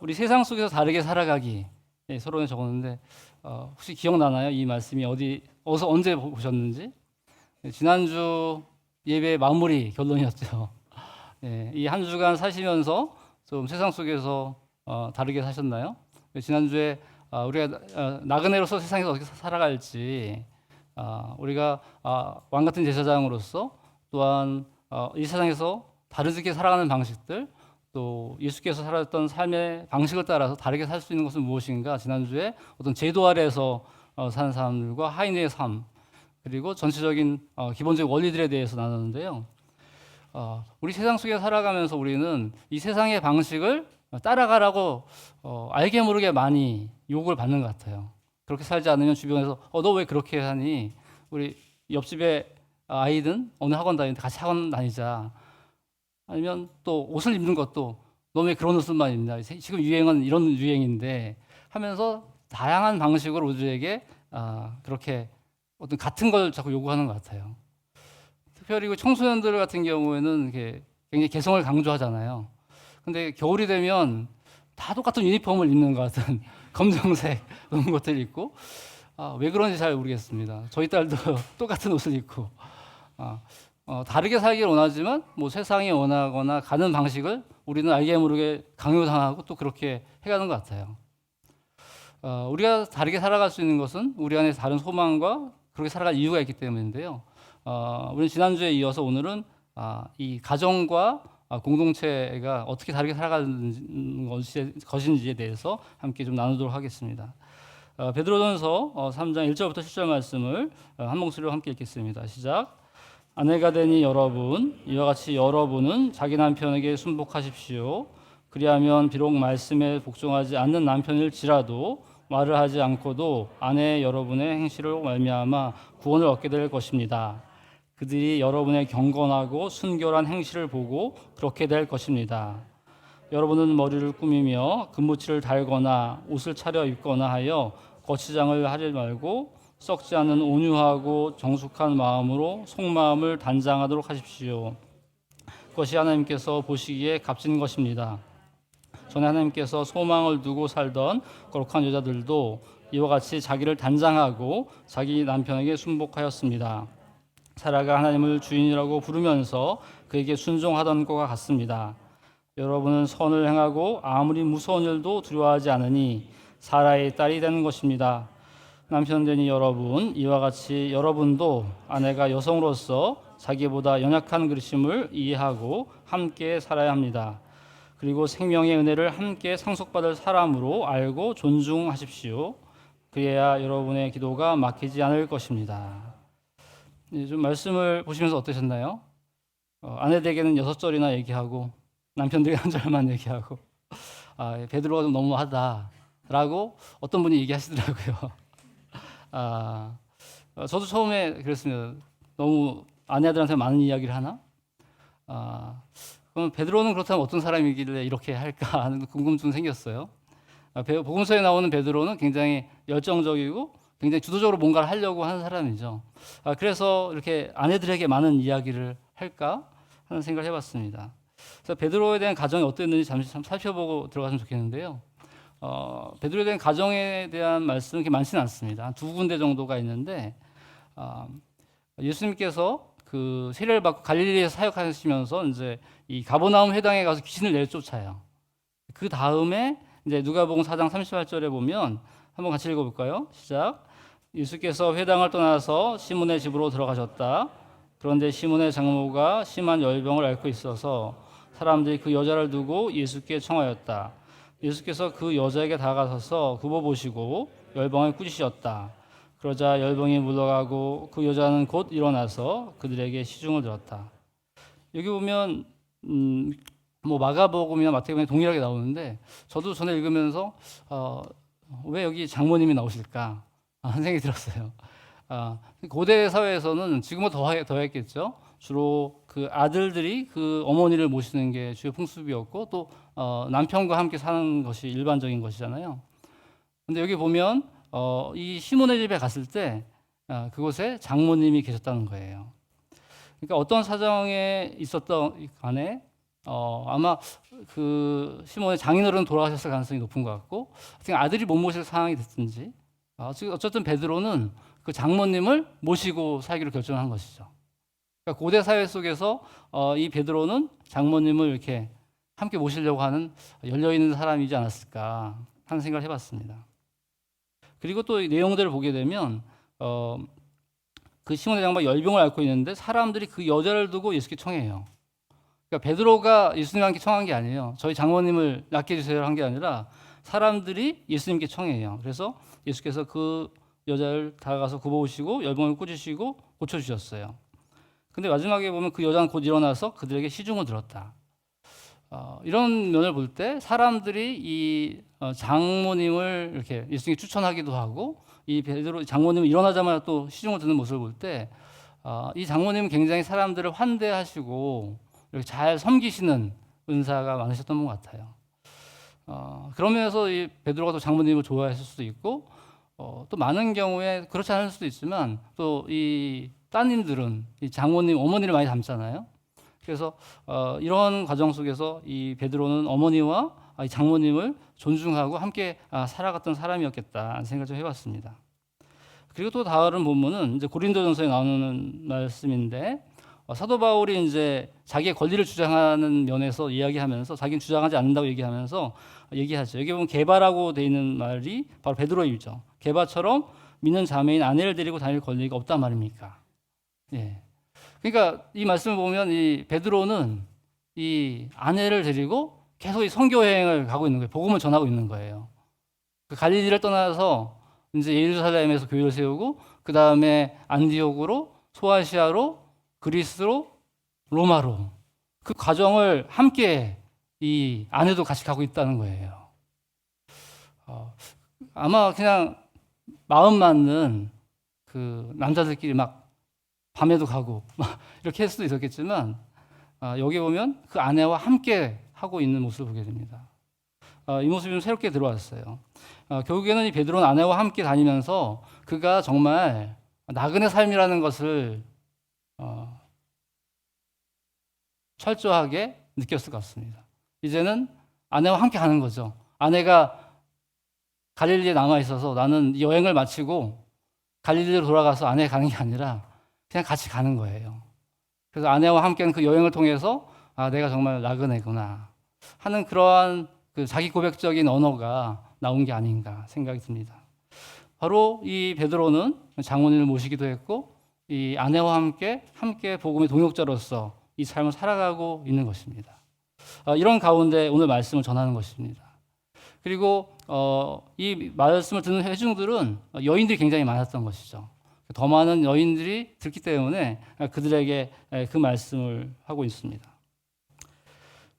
우리 세상 속에서 다르게 살아가기. 예, 서론에 적었는데 혹시 기억나나요? 이 말씀이 어디서 언제 보셨는지? 예, 지난주 예배 마무리 결론이었죠. 예, 이 한 주간 사시면서 좀 세상 속에서 다르게 사셨나요? 예, 지난주에 우리가 나그네로서 세상에서 어떻게 살아갈지, 우리가 왕 같은 제사장으로서 또한 이 세상에서 다르게 살아가는 방식들, 또 예수께서 살았던 삶의 방식을 따라서 다르게 살 수 있는 것은 무엇인가? 지난주에 어떤 제도 아래에서 사는 사람들과 하인의 삶, 그리고 전체적인 기본적인 원리들에 대해서 나눴는데요. 우리 세상 속에 살아가면서 우리는 이 세상의 방식을 따라가라고 알게 모르게 많이 요구를 받는 것 같아요. 그렇게 살지 않으면 주변에서 너 왜 그렇게 하니? 우리 옆집에 아이든 어느 학원 다니는데 같이 학원 다니자. 아니면 또 옷을 입는 것도 너 왜 그런 옷만 입냐? 지금 유행은 이런 유행인데 하면서 다양한 방식으로 우리에게 그렇게 어떤 같은 걸 자꾸 요구하는 것 같아요. 특별히 그 청소년들 같은 경우에는 이렇게 굉장히 개성을 강조하잖아요. 근데 겨울이 되면 다 똑같은 유니폼을 입는 것 같은 검정색 그런 것들 입고 왜 그런지 잘 모르겠습니다. 저희 딸도 똑같은 옷을 입고 다르게 살기를 원하지만 뭐 세상이 원하거나 가는 방식을 우리는 알게 모르게 강요당하고 또 그렇게 해가는 것 같아요. 우리가 다르게 살아갈 수 있는 것은 우리 안에 다른 소망과 그렇게 살아갈 이유가 있기 때문인데요. 우리는 지난주에 이어서 오늘은 이 가정과 공동체가 어떻게 다르게 살아가는 것인지에 대해서 함께 좀 나누도록 하겠습니다. 베드로전서 3장 1절부터 10절 말씀을 한 목소리로 함께 읽겠습니다. 시작. 아내가 되니 여러분, 이와 같이 여러분은 자기 남편에게 순복하십시오. 그리하면 비록 말씀에 복종하지 않는 남편일지라도 말을 하지 않고도 아내 여러분의 행실을 말미암아 구원을 얻게 될 것입니다. 그들이 여러분의 경건하고 순결한 행실을 보고 그렇게 될 것입니다. 여러분은 머리를 꾸미며 금붙이를 달거나 옷을 차려 입거나 하여 거치장을 하지 말고 썩지 않는 온유하고 정숙한 마음으로 속마음을 단장하도록 하십시오. 그것이 하나님께서 보시기에 값진 것입니다. 전에 하나님께서 소망을 두고 살던 거룩한 여자들도 이와 같이 자기를 단장하고 자기 남편에게 순복하였습니다. 사라가 하나님을 주인이라고 부르면서 그에게 순종하던 것과 같습니다. 여러분은 선을 행하고 아무리 무서운 일도 두려워하지 않으니 사라의 딸이 되는 것입니다. 남편 되니 여러분, 이와 같이 여러분도 아내가 여성으로서 자기보다 연약한 그리심을 이해하고 함께 살아야 합니다. 그리고 생명의 은혜를 함께 상속받을 사람으로 알고 존중하십시오. 그래야 여러분의 기도가 막히지 않을 것입니다. 좀 말씀을 보시면서 어떠셨나요? 아내에게는 6절이나 얘기하고 남편들에게 한 절만 얘기하고 베드로가 좀 너무하다라고 어떤 분이 얘기하시더라고요. 저도 처음에 그랬습니다. 너무 아내들한테 많은 이야기를 하나? 그럼 베드로는 그렇다면 어떤 사람이길래 이렇게 할까 하는 궁금증이 생겼어요. 복음서에 나오는 베드로는 굉장히 열정적이고 굉장히 주도적으로 뭔가를 하려고 하는 사람이죠. 그래서 이렇게 아내들에게 많은 이야기를 할까 하는 생각을 해봤습니다. 그래서 베드로에 대한 가정이 어땠는지 잠시 살펴보고 들어갔으면 좋겠는데요. 베드로에 대한 가정에 대한 말씀은 그렇게 많지는 않습니다. 한 2군데 정도가 있는데 예수님께서 그 세례를 받고 갈릴리에서 사역하시면서 이제 이 가버나움 회당에 가서 귀신을 내쫓아요. 그 다음에 이제 누가복음 4장 38절에 보면 한번 같이 읽어볼까요? 시작. 예수께서 회당을 떠나서 시몬의 집으로 들어가셨다. 그런데 시몬의 장모가 심한 열병을 앓고 있어서 사람들이 그 여자를 두고 예수께 청하였다. 예수께서 그 여자에게 다가서서 굽어보시고 열병을 꾸짖으셨다. 그러자 열병이 물러가고 그 여자는 곧 일어나서 그들에게 시중을 들었다. 여기 보면 뭐 마가복음이나 마태복음에 동일하게 나오는데 저도 전에 읽으면서 왜 여기 장모님이 나오실까 하는 생각이 들었어요. 고대 사회에서는 지금보다 더했겠죠. 주로 그 아들들이 그 어머니를 모시는 게 주요 풍습이었고 또 남편과 함께 사는 것이 일반적인 것이잖아요. 근데 여기 보면 이 시몬의 집에 갔을 때 그곳에 장모님이 계셨다는 거예요. 그러니까 어떤 사정에 있었던 간에 아마 그 시몬의 장인어른 돌아가셨을 가능성이 높은 것 같고, 아들이 못 모실 상황이 됐든지, 어쨌든 베드로는 그 장모님을 모시고 살기로 결정한 것이죠. 그러니까 고대 사회 속에서 이 베드로는 장모님을 이렇게 함께 모시려고 하는 열려 있는 사람이지 않았을까 하는 생각을 해봤습니다. 그리고 또 이 내용들을 보게 되면 그 시몬의 장모가 열병을 앓고 있는데 사람들이 그 여자를 두고 예수께 청해요. 그러니까 베드로가 예수님께 청한 게 아니에요. 저희 장모님을 낫게 해주세요 한 게 아니라 사람들이 예수님께 청해요. 그래서 예수께서 그 여자를 다가가서 굽어오시고 열병을 꾸짖으시고 고쳐주셨어요. 근데 마지막에 보면 그 여자는 곧 일어나서 그들에게 시중을 들었다. 이런 면을 볼 때 사람들이 이 장모님을 이렇게 예수님께 추천하기도 하고 이 베드로 장모님이 일어나자마자 또 시중을 듣는 모습을 볼 때 이 장모님은 굉장히 사람들을 환대하시고 이렇게 잘 섬기시는 은사가 많으셨던 것 같아요. 그런 면에서 이 베드로가 또 장모님을 좋아했을 수도 있고 또 많은 경우에 그렇지 않을 수도 있지만 또 이 따님들은 이 장모님, 어머니를 많이 닮잖아요. 그래서 이런 과정 속에서 이 베드로는 어머니와 이 장모님을 존중하고 함께 살아갔던 사람이었겠다 생각을 좀 해봤습니다. 그리고 또 다른 본문은 이제 고린도전서에 나오는 말씀인데 사도 바울이 이제 자기의 권리를 주장하는 면에서 이야기하면서 자기는 주장하지 않는다고 얘기하면서 얘기하죠. 여기 보면 게바라고 돼 있는 말이 바로 베드로의 일죠. 게바처럼 믿는 자매인 아내를 데리고 다닐 권리가 없단 말입니까? 예. 그러니까 이 말씀을 보면 이 베드로는 이 아내를 데리고 계속 이 선교 여행을 가고 있는 거예요. 복음을 전하고 있는 거예요. 그 갈릴리를 떠나서 이제 예루살렘에서 교회를 세우고 그 다음에 안디옥으로 소아시아로 그리스로 로마로 그 과정을 함께 이 아내도 같이 가고 있다는 거예요. 아마 그냥 마음 맞는 그 남자들끼리 막 밤에도 가고 이렇게 할 수도 있었겠지만 여기 보면 그 아내와 함께 하고 있는 모습을 보게 됩니다. 이 모습이 좀 새롭게 들어왔어요. 결국에는 이 베드로는 아내와 함께 다니면서 그가 정말 나그네 삶이라는 것을 철저하게 느꼈을 것 같습니다. 이제는 아내와 함께 가는 거죠. 아내가 갈릴리에 남아 있어서 나는 여행을 마치고 갈릴리로 돌아가서 아내가 가는 게 아니라 그냥 같이 가는 거예요. 그래서 아내와 함께하는 그 여행을 통해서 내가 정말 나그네구나 하는 그러한 그 자기 고백적인 언어가 나온 게 아닌가 생각이 듭니다. 바로 이 베드로는 장모님을 모시기도 했고 이 아내와 함께 복음의 동역자로서 이 삶을 살아가고 있는 것입니다. 이런 가운데 오늘 말씀을 전하는 것입니다. 그리고 이 말씀을 듣는 회중들은 여인들이 굉장히 많았던 것이죠. 더 많은 여인들이 듣기 때문에 그들에게 그 말씀을 하고 있습니다.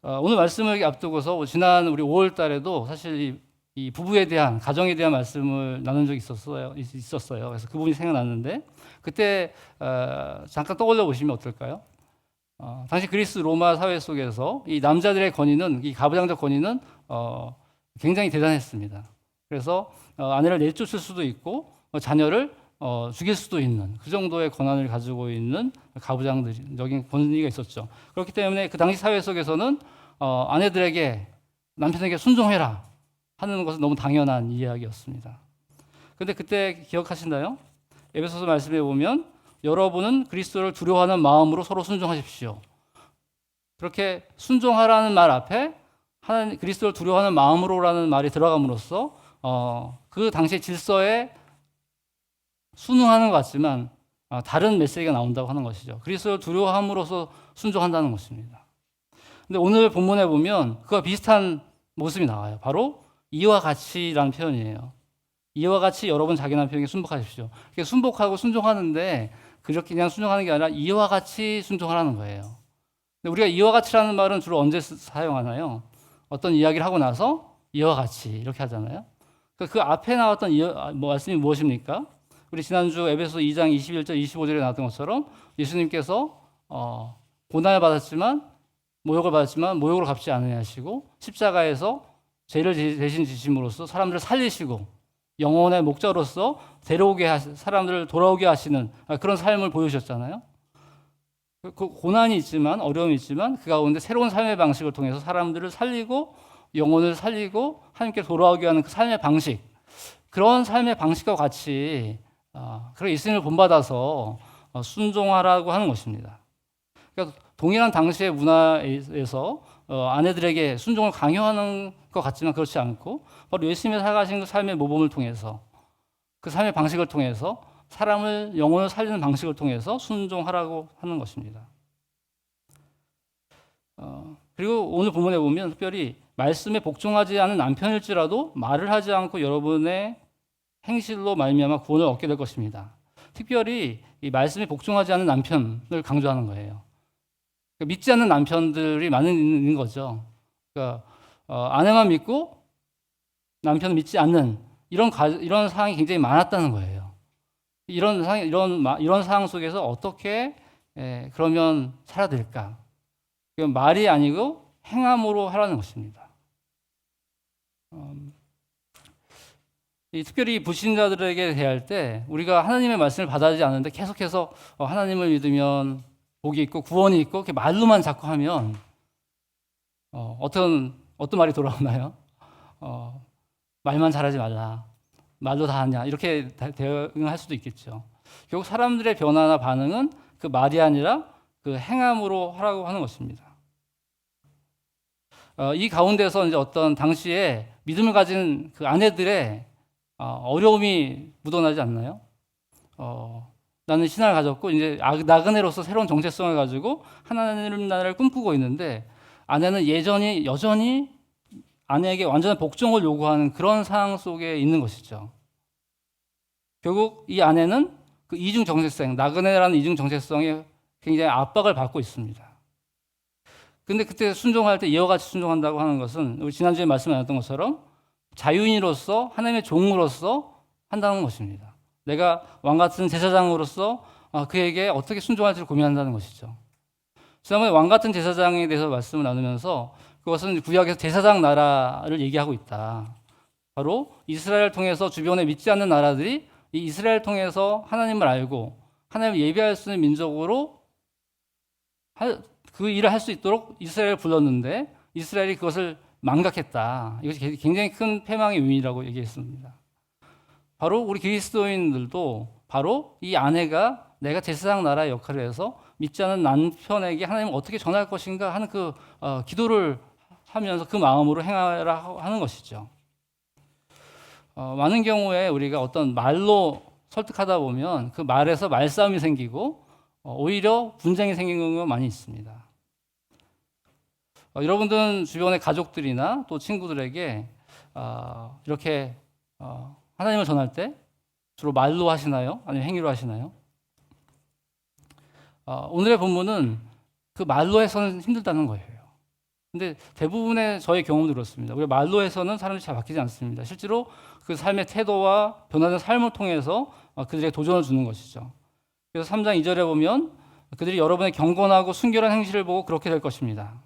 오늘 말씀을 앞두고서 지난 우리 5월 달에도 사실 이 부부에 대한 가정에 대한 말씀을 나눈 적이 있었어요. 그래서 그 부분이 생각났는데 그때 잠깐 떠올려 보시면 어떨까요? 당시 그리스 로마 사회 속에서 이 남자들의 권위는 이 가부장적 권위는 굉장히 대단했습니다. 그래서 아내를 내쫓을 수도 있고 자녀를 죽일 수도 있는 그 정도의 권한을 가지고 있는 가부장적인 권위가 있었죠. 그렇기 때문에 그 당시 사회 속에서는 아내들에게 남편에게 순종해라 하는 것은 너무 당연한 이야기였습니다. 그런데 그때 기억하시나요? 에베소서 말씀에 보면 여러분은 그리스도를 두려워하는 마음으로 서로 순종하십시오. 그렇게 순종하라는 말 앞에 하나님 그리스도를 두려워하는 마음으로라는 말이 들어감으로써 그 당시의 질서에 순응하는 것 같지만 다른 메시지가 나온다고 하는 것이죠. 그리스도를 두려워함으로써 순종한다는 것입니다. 근데 오늘 본문에 보면 그와 비슷한 모습이 나와요. 바로 이와 같이라는 표현이에요. 이와 같이 여러분 자기 남편에게 순복하십시오. 순복하고 순종하는데 그렇게 그냥 순종하는 게 아니라 이와 같이 순종하라는 거예요. 근데 우리가 이와 같이라는 말은 주로 언제 사용하나요? 어떤 이야기를 하고 나서 이와 같이 이렇게 하잖아요. 그 앞에 나왔던 말씀이 무엇입니까? 우리 지난주 에베소 2장 21절 25절에 나왔던 것처럼 예수님께서 고난을 받았지만 모욕을 받았지만 모욕을 갚지 않으려 하시고 십자가에서 죄를 대신 지심으로써 사람들을 살리시고 영혼의 목자로서 사람들을 돌아오게 하시는 그런 삶을 보여주셨잖아요. 그 고난이 있지만 어려움이 있지만 그 가운데 새로운 삶의 방식을 통해서 사람들을 살리고 영혼을 살리고 하나님께 돌아오게 하는 그 삶의 방식, 그런 삶의 방식과 같이 그런 예수님을 본받아서 순종하라고 하는 것입니다. 그러니까 동일한 당시의 문화에서 아내들에게 순종을 강요하는 것 같지만 그렇지 않고 바로 예수님이 살아가신 그 삶의 모범을 통해서 그 삶의 방식을 통해서 사람을 영혼을 살리는 방식을 통해서 순종하라고 하는 것입니다. 그리고 오늘 본문에 보면 특별히 말씀에 복종하지 않은 남편일지라도 말을 하지 않고 여러분의 행실로 말미암아 구원을 얻게 될 것입니다. 특별히 이 말씀에 복종하지 않은 남편을 강조하는 거예요. 그러니까 믿지 않는 남편들이 많은 있는 거죠. 그러니까 아내만 믿고 남편을 믿지 않는 이런 상황이 굉장히 많았다는 거예요. 이런 상황 속에서 어떻게 그러면 살아야 될까? 말이 아니고 행함으로 하라는 것입니다. 특별히 불신자들에게 대할 때 우리가 하나님의 말씀을 받아들이지 않는데 계속해서 하나님을 믿으면 복이 있고 구원이 있고 이렇게 말로만 자꾸 하면 어떤 말이 돌아오나요? 말만 잘하지 말라. 말로 다 하냐. 이렇게 대응할 수도 있겠죠. 결국 사람들의 변화나 반응은 그 말이 아니라 그 행함으로 하라고 하는 것입니다. 이 가운데서 이제 어떤 당시에 믿음을 가진 그 아내들의 어려움이 묻어나지 않나요? 나는 신앙을 가졌고 이제 나그네로서 새로운 정체성을 가지고 하나님 나라를 꿈꾸고 있는데 아내는 여전히 아내에게 완전한 복종을 요구하는 그런 상황 속에 있는 것이죠. 결국 이 아내는 그 이중 정체성, 나그네라는 이중 정체성에 굉장히 압박을 받고 있습니다. 근데 그때 순종할 때 이와 같이 순종한다고 하는 것은 우리 지난주에 말씀 나눴던 것처럼 자유인으로서 하나님의 종으로서 한다는 것입니다. 내가 왕 같은 제사장으로서 그에게 어떻게 순종할지를 고민한다는 것이죠. 지난번에 왕 같은 제사장에 대해서 말씀을 나누면서 그것은 구약에서 제사장 나라를 얘기하고 있다. 바로 이스라엘을 통해서 주변에 믿지 않는 나라들이 이 이스라엘을 통해서 하나님을 알고 하나님을 예배할 수 있는 민족으로 그 일을 할 수 있도록 이스라엘을 불렀는데 이스라엘이 그것을 망각했다. 이것이 굉장히 큰 패망의 의미라고 얘기했습니다. 바로 우리 그리스도인들도 바로 이 아내가 내가 제사장 나라의 역할을 해서 믿지 않는 남편에게 하나님을 어떻게 전할 것인가 하는 그 기도를 하면서 그 마음으로 행하라 하는 것이죠. 많은 경우에 우리가 어떤 말로 설득하다 보면 그 말에서 말싸움이 생기고 오히려 분쟁이 생기는 경우가 많이 있습니다. 여러분들은 주변의 가족들이나 또 친구들에게 이렇게 하나님을 전할 때 주로 말로 하시나요? 아니면 행위로 하시나요? 오늘의 본문은 그 말로 해서는 힘들다는 거예요. 근데 대부분의 저의 경험도 그렇습니다. 우리가 말로 해서는 사람이 잘 바뀌지 않습니다. 실제로 그 삶의 태도와 변화된 삶을 통해서 그들에게 도전을 주는 것이죠. 그래서 3장 2절에 보면 그들이 여러분의 경건하고 순결한 행실을 보고 그렇게 될 것입니다.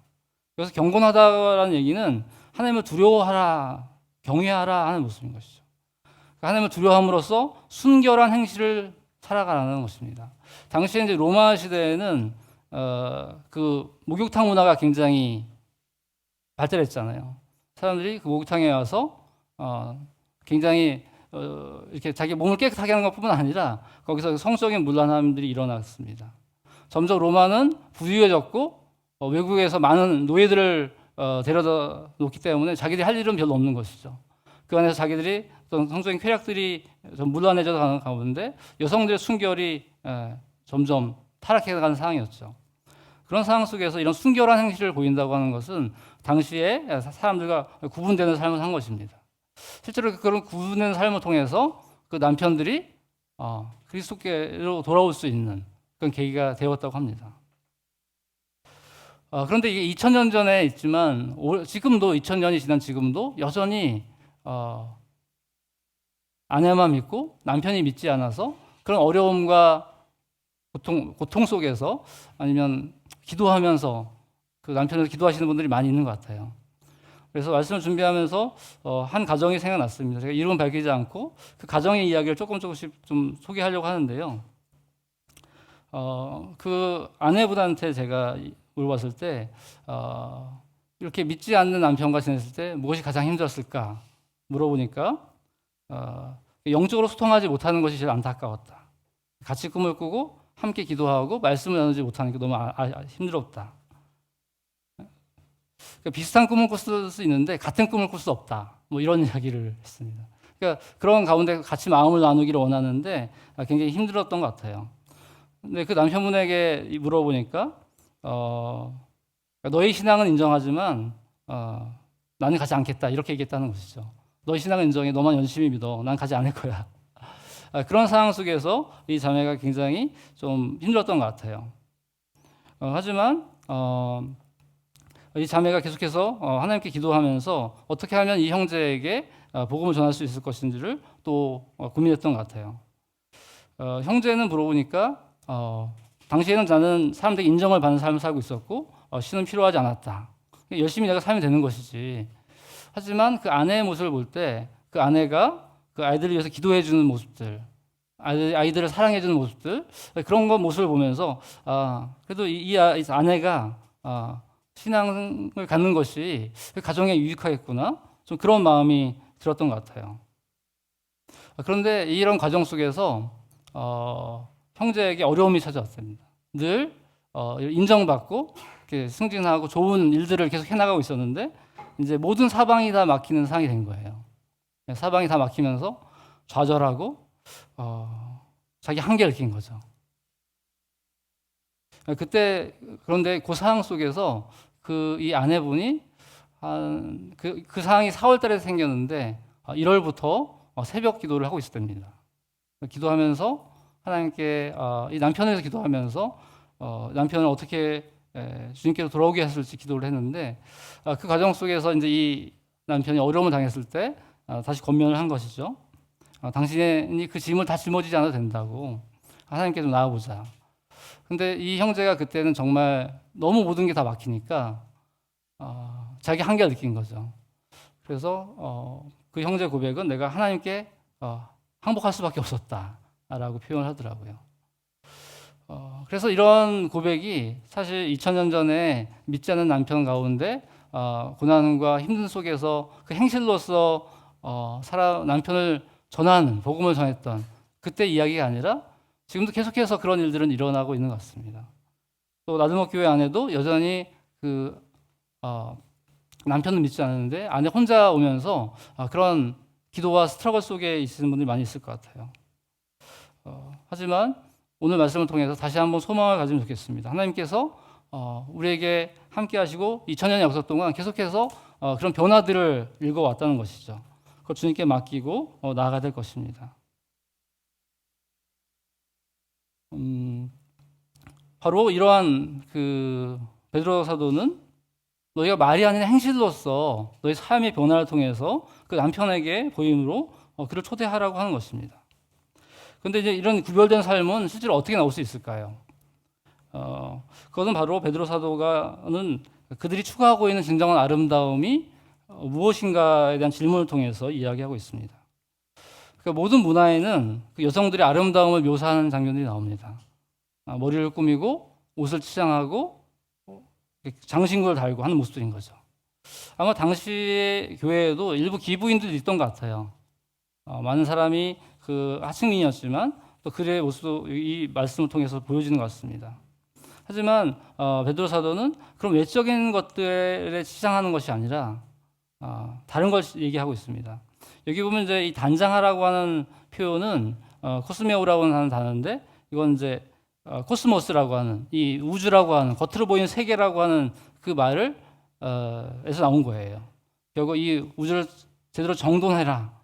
그래서 경건하다라는 얘기는 하나님을 두려워하라, 경외하라 하는 모습인 것이죠. 하나님을 두려워함으로써 순결한 행실을 살아가라는 것입니다. 당시에 이제 로마 시대에는 그 목욕탕 문화가 굉장히 발달했잖아요. 사람들이 그 목욕탕에 와서 굉장히 이렇게 자기 몸을 깨끗하게 하는 것뿐만 아니라 거기서 성적인 문란함들이 일어났습니다. 점점 로마는 부유해졌고 외국에서 많은 노예들을 데려다 놓기 때문에 자기들이 할 일은 별로 없는 것이죠. 그 안에서 자기들이 어떤 성적인 쾌락들이 좀 문란해져 가는 가운데 여성들의 순결이 점점 타락해가는 상황이었죠. 그런 상황 속에서 이런 순결한 행실을 보인다고 하는 것은 당시에 사람들과 구분되는 삶을 한 것입니다. 실제로 그런 구분된 삶을 통해서 그 남편들이 그리스도께로 돌아올 수 있는 그런 계기가 되었다고 합니다. 그런데 이게 2000년 전에 있지만 지금도 2000년이 지난 지금도 여전히 아내만 믿고 남편이 믿지 않아서 그런 어려움과 고통 속에서 아니면 기도하면서 그 남편을 기도하시는 분들이 많이 있는 것 같아요. 그래서 말씀을 준비하면서 한 가정이 생각났습니다. 제가 이름은 밝히지 않고 그 가정의 이야기를 조금씩 좀 소개하려고 하는데요. 그 아내분한테 제가 물어봤을 때 이렇게 믿지 않는 남편과 지냈을 때 무엇이 가장 힘들었을까 물어보니까 영적으로 소통하지 못하는 것이 제일 안타까웠다. 같이 꿈을 꾸고 함께 기도하고 말씀을 나누지 못하는 게 너무 힘들었다. 그러니까 비슷한 꿈을 꿀 수 있는데 같은 꿈을 꿀 수 없다. 뭐 이런 이야기를 했습니다. 그러니까 그런 가운데 같이 마음을 나누기를 원하는데 굉장히 힘들었던 것 같아요. 근데 그 남편분에게 물어보니까 너의 신앙은 인정하지만 나는 가지 않겠다 이렇게 얘기했다는 것이죠. 너의 신앙은 인정해. 너만 열심히 믿어. 난 가지 않을 거야. 그런 상황 속에서 이 자매가 굉장히 좀 힘들었던 것 같아요. 하지만 이 자매가 계속해서 하나님께 기도하면서 어떻게 하면 이 형제에게 복음을 전할 수 있을 것인지를 또 고민했던 것 같아요. 형제는 물어보니까 당시에는 나는 사람들에게 인정을 받는 삶을 살고 있었고 신은 필요하지 않았다. 열심히 내가 살면 되는 것이지. 하지만 그 아내의 모습을 볼 때 그 아내가 그 아이들을 위해서 기도해 주는 모습들, 아이들을 사랑해 주는 모습들, 그런 거 모습을 보면서 그래도 이 아내가 신앙을 갖는 것이 그 가정에 유익하겠구나. 좀 그런 마음이 들었던 것 같아요. 그런데 이런 과정 속에서 형제에게 어려움이 찾아왔습니다. 늘 인정받고 이렇게 승진하고 좋은 일들을 계속 해나가고 있었는데 이제 모든 사방이 다 막히는 상황이 된 거예요. 사방이 다 막히면서 좌절하고 자기 한계를 느낀 거죠. 그때 그런데 그 상황 속에서 이 아내분이 그 상황이 4월달에 생겼는데 1월부터 새벽 기도를 하고 있었답니다. 기도하면서 하나님께 이 남편을 위해서 기도하면서 남편을 어떻게 주님께로 돌아오게 했을지 기도를 했는데 그 과정 속에서 이제 이 남편이 어려움을 당했을 때 다시 권면을 한 것이죠. 당신이 그 짐을 다 짊어지지 않아도 된다고 하나님께 좀 나아보자. 근데 이 형제가 그때는 정말 너무 모든 게 다 막히니까 자기 한계를 느낀 거죠. 그래서 그 형제 고백은 내가 하나님께 항복할 수밖에 없었다라고 표현을 하더라고요. 그래서 이런 고백이 사실 2000년 전에 믿지 않는 남편 가운데 고난과 힘든 속에서 그 행실로서 남편을 전하는 복음을 전했던 그때 이야기가 아니라 지금도 계속해서 그런 일들은 일어나고 있는 것 같습니다. 또 나들목 교회 안에도 여전히 남편은 믿지 않는데 아내 혼자 오면서 그런 기도와 스트러글 속에 있는 분들이 많이 있을 것 같아요. 하지만 오늘 말씀을 통해서 다시 한번 소망을 가지면 좋겠습니다. 하나님께서 우리에게 함께 하시고 2000년의 역사 동안 계속해서 그런 변화들을 읽어왔다는 것이죠. 그걸 주님께 맡기고 나아가야 될 것입니다. 바로 이러한 베드로 사도는 너희가 말이 아닌 행실로서 너희 삶의 변화를 통해서 그 남편에게 보임으로 그를 초대하라고 하는 것입니다. 그런데 이제 이런 구별된 삶은 실제로 어떻게 나올 수 있을까요? 그것은 바로 베드로 사도가는 그들이 추구하고 있는 진정한 아름다움이 무엇인가에 대한 질문을 통해서 이야기하고 있습니다. 그러니까 모든 문화에는 그 여성들의 아름다움을 묘사하는 장면들이 나옵니다. 머리를 꾸미고 옷을 치장하고 장신구를 달고 하는 모습들인 거죠. 아마 당시의 교회에도 일부 기부인들이 있던 것 같아요. 많은 사람이 하층민이었지만 또 그의 모습도 이 말씀을 통해서 보여지는 것 같습니다. 하지만 베드로 사도는 그런 외적인 것들에 치장하는 것이 아니라 다른 걸 얘기하고 있습니다. 여기 보면 이제 이 단장하라고 하는 표현은 코스메오라고 하는 단어인데 이건 이제 코스모스라고 하는 이 우주라고 하는 겉으로 보이는 세계라고 하는 그 말을 에서 나온 거예요. 결국 이 우주를 제대로 정돈해라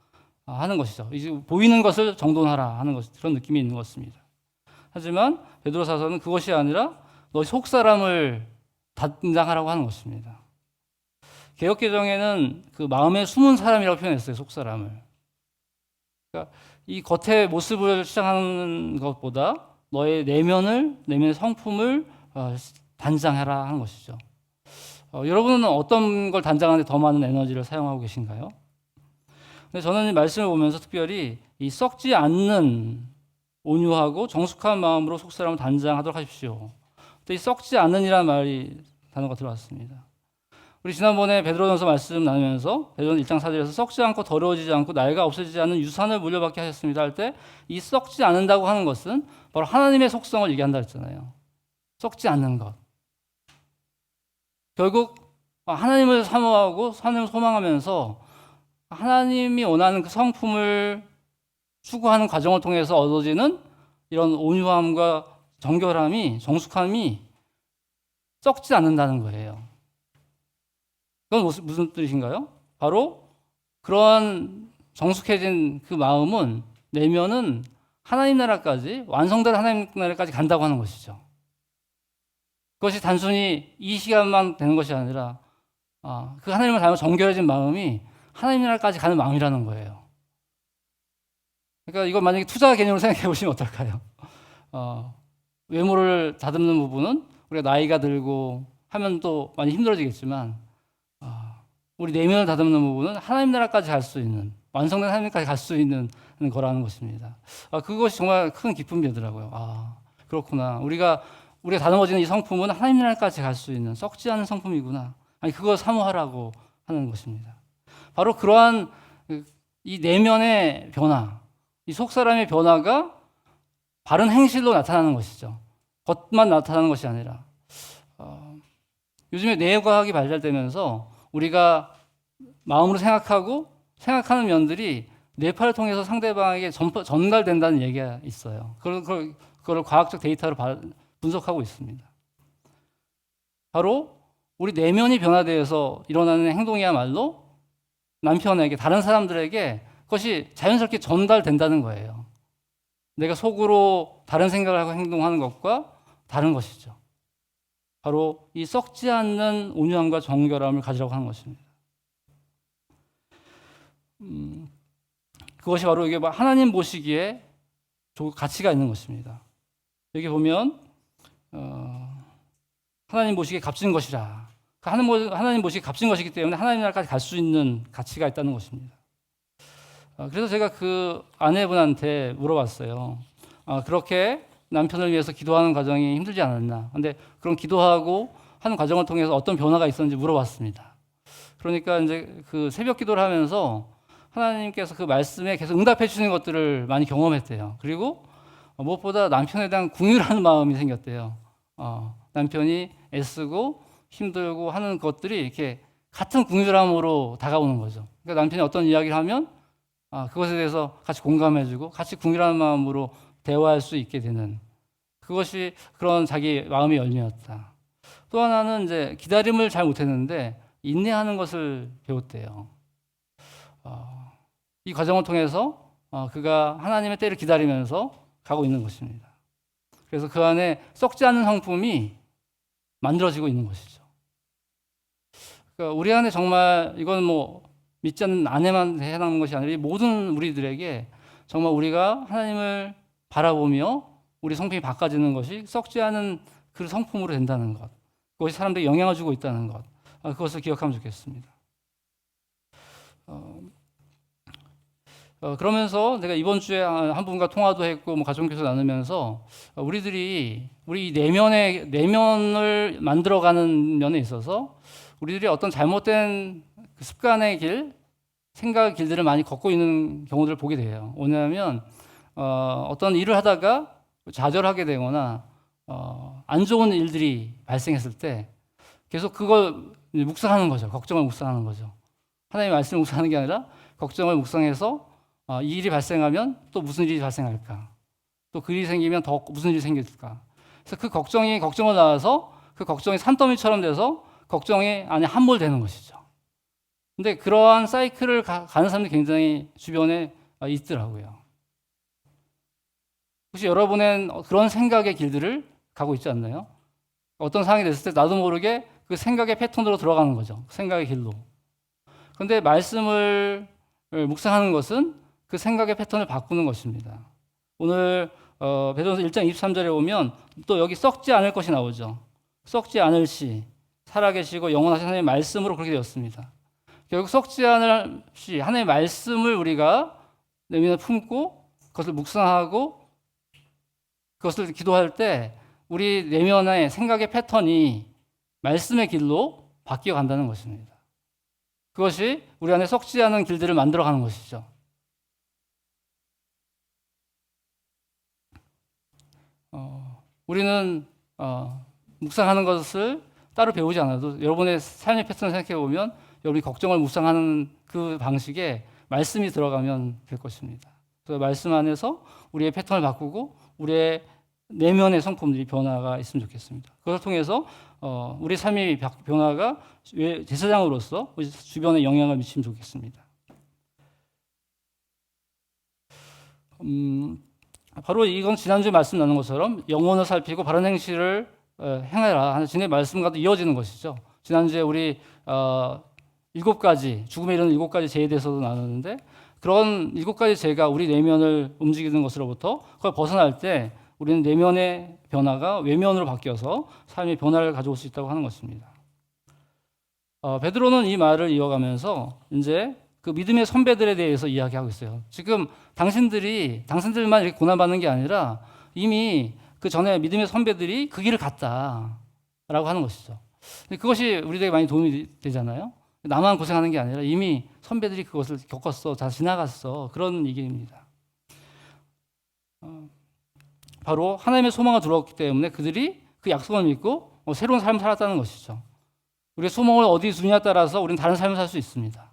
하는 것이죠. 이제 보이는 것을 정돈하라 하는 것 그런 느낌이 있는 것 같습니다. 하지만 베드로사서는 그것이 아니라 너희 속 사람을 단장하라고 하는 것입니다. 개역개정에는 그 마음에 숨은 사람이라고 표현했어요. 속 사람을. 그러니까 이 겉의 모습을 시장하는 것보다 너의 내면의 성품을 단장해라 하는 것이죠. 여러분은 어떤 걸 단장하는데 더 많은 에너지를 사용하고 계신가요? 근데 저는 이 말씀을 보면서 특별히 이 썩지 않는 온유하고 정숙한 마음으로 속사람을 단장하도록 하십시오. 또 이 썩지 않는이라는 말이 단어가 들어왔습니다. 우리 지난번에 베드로전서 말씀 나누면서 베드로전 1장 4절에서 썩지 않고 더러워지지 않고 나이가 없어지지 않는 유산을 물려받게 하셨습니다 할 때 이 썩지 않는다고 하는 것은 바로 하나님의 속성을 얘기한다 했잖아요. 썩지 않는 것. 결국 하나님을 사모하고 하나님을 소망하면서 하나님이 원하는 그 성품을 추구하는 과정을 통해서 얻어지는 이런 온유함과 정결함이, 정숙함이 썩지 않는다는 거예요. 그건 무슨 뜻인가요? 바로 그런 정숙해진 그 마음은, 내면은 하나님 나라까지, 완성된 하나님 나라까지 간다고 하는 것이죠. 그것이 단순히 이 시간만 되는 것이 아니라 그 하나님을 닮아 정결해진 마음이 하나님 나라까지 가는 마음이라는 거예요. 그러니까 이걸 만약에 투자 개념으로 생각해 보시면 어떨까요? 외모를 다듬는 부분은 우리가 나이가 들고 하면 또 많이 힘들어지겠지만 우리 내면을 다듬는 부분은 하나님 나라까지 갈 수 있는, 완성된 하나님까지 갈 수 있는 거라는 것입니다. 그것이 정말 큰 기쁨이더라고요. 그렇구나. 우리가 다듬어지는 이 성품은 하나님 나라까지 갈 수 있는 썩지 않은 성품이구나. 그걸 사모하라고 하는 것입니다. 바로 그러한 이 내면의 변화, 이 속사람의 변화가 바른 행실로 나타나는 것이죠. 겉만 나타나는 것이 아니라 요즘에 뇌과학이 발달되면서 우리가 마음으로 생각하는 면들이 뇌파를 통해서 상대방에게 전달된다는 얘기가 있어요. 그걸 과학적 데이터로 분석하고 있습니다. 바로 우리 내면이 변화되어서 일어나는 행동이야말로 남편에게, 다른 사람들에게 그것이 자연스럽게 전달된다는 거예요. 내가 속으로 다른 생각을 하고 행동하는 것과 다른 것이죠. 바로 이 썩지 않는 온유함과 정결함을 가지라고 하는 것입니다. 그것이 바로 이게 하나님 보시기에 가치가 있는 것입니다. 여기 보면 하나님 보시기에 값진 것이라. 하나님 보시기에 값진 것이기 때문에 하나님 나라까지 갈 수 있는 가치가 있다는 것입니다. 그래서 제가 그 아내분한테 물어봤어요. 그렇게 남편을 위해서 기도하는 과정이 힘들지 않았나. 근데 그런 기도하고 하는 과정을 통해서 어떤 변화가 있었는지 물어봤습니다. 그러니까 이제 그 새벽 기도를 하면서 하나님께서 그 말씀에 계속 응답해 주시는 것들을 많이 경험했대요. 그리고 무엇보다 남편에 대한 궁유라는 마음이 생겼대요. 남편이 애쓰고 힘들고 하는 것들이 이렇게 같은 궁유함으로 다가오는 거죠. 그러니까 남편이 어떤 이야기를 하면 그것에 대해서 같이 공감해주고 같이 궁유라는 마음으로 대화할 수 있게 되는, 그것이 그런 자기 마음의 열매였다. 또 하나는 이제 기다림을 잘 못했는데 인내하는 것을 배웠대요. 이 과정을 통해서 그가 하나님의 때를 기다리면서 가고 있는 것입니다. 그래서 그 안에 썩지 않는 성품이 만들어지고 있는 것이죠. 그러니까 우리 안에 정말 이건 믿지 않는 아내만 해당하는 것이 아니라 모든 우리들에게 정말 우리가 하나님을 바라보며 우리 성품이 바꿔지는 것이 썩지 않은 그 성품으로 된다는 것, 그것이 사람들에게 영향을 주고 있다는 것, 그것을 기억하면 좋겠습니다. 그러면서 내가 이번 주에 한 분과 통화도 했고 가정교수 나누면서 우리 내면을 만들어가는 면에 있어서 우리들이 어떤 잘못된 그 습관의 길, 생각의 길들을 많이 걷고 있는 경우들을 보게 돼요. 왜냐하면 어떤 일을 하다가 좌절하게 되거나 안 좋은 일들이 발생했을 때 계속 그걸 묵상하는 거죠. 걱정을 묵상하는 거죠. 하나님의 말씀을 묵상하는 게 아니라 걱정을 묵상해서 이 일이 발생하면 또 무슨 일이 발생할까? 또 그 일이 생기면 더 무슨 일이 생길까? 그래서 그 걱정을 낳아서 그 걱정이 산더미처럼 돼서 걱정이 안에 함몰되는 것이죠. 근데 그러한 사이클을 가는 사람들이 굉장히 주변에 있더라고요. 혹시 여러분은 그런 생각의 길들을 가고 있지 않나요? 어떤 상황이 됐을 때 나도 모르게 그 생각의 패턴으로 들어가는 거죠. 생각의 길로. 그런데 말씀을 묵상하는 것은 그 생각의 패턴을 바꾸는 것입니다. 오늘 베드로전서 1장 23절에 보면 또 여기 썩지 않을 것이 나오죠. 썩지 않을 시, 살아계시고 영원하신 하나님의 말씀으로 그렇게 되었습니다. 결국 썩지 않을 시, 하나님의 말씀을 우리가 내면에 품고 그것을 묵상하고 그것을 기도할 때 우리 내면의 생각의 패턴이 말씀의 길로 바뀌어 간다는 것입니다. 그것이 우리 안에 썩지 않은 길들을 만들어가는 것이죠. 우리는 묵상하는 것을 따로 배우지 않아도 여러분의 삶의 패턴을 생각해 보면 여러분이 걱정을 묵상하는 그 방식에 말씀이 들어가면 될 것입니다. 그 말씀 안에서 우리의 패턴을 바꾸고 우리의 내면의 성품들이 변화가 있으면 좋겠습니다. 그것을 통해서 우리 삶의 변화가 제사장으로서 우리 주변에 영향을 미치면 좋겠습니다. 바로 이건 지난주에 말씀 나눈 것처럼 영혼을 살피고 바른 행실을 행하라 하는 주님의 말씀과도 이어지는 것이죠. 지난주에 우리 7가지 죽음에 이르는 7가지 죄에 대해서도 나눴는데 그런 7가지 죄가 우리 내면을 움직이는 것으로부터 그걸 벗어날 때 우리는 내면의 변화가 외면으로 바뀌어서 삶의 변화를 가져올 수 있다고 하는 것입니다. 베드로는 이 말을 이어가면서 이제 그 믿음의 선배들에 대해서 이야기하고 있어요. 지금 당신들만 이렇게 고난받는 게 아니라 이미 그 전에 믿음의 선배들이 그 길을 갔다라고 하는 것이죠. 그것이 우리에게 많이 도움이 되잖아요. 나만 고생하는 게 아니라 이미 선배들이 그것을 겪었어, 다 지나갔어. 그런 얘기입니다. 바로 하나님의 소망을 들었기 때문에 그들이 그 약속을 믿고 새로운 삶을 살았다는 것이죠. 우리의 소망을 어디 두냐에 따라서 우리는 다른 삶을 살 수 있습니다.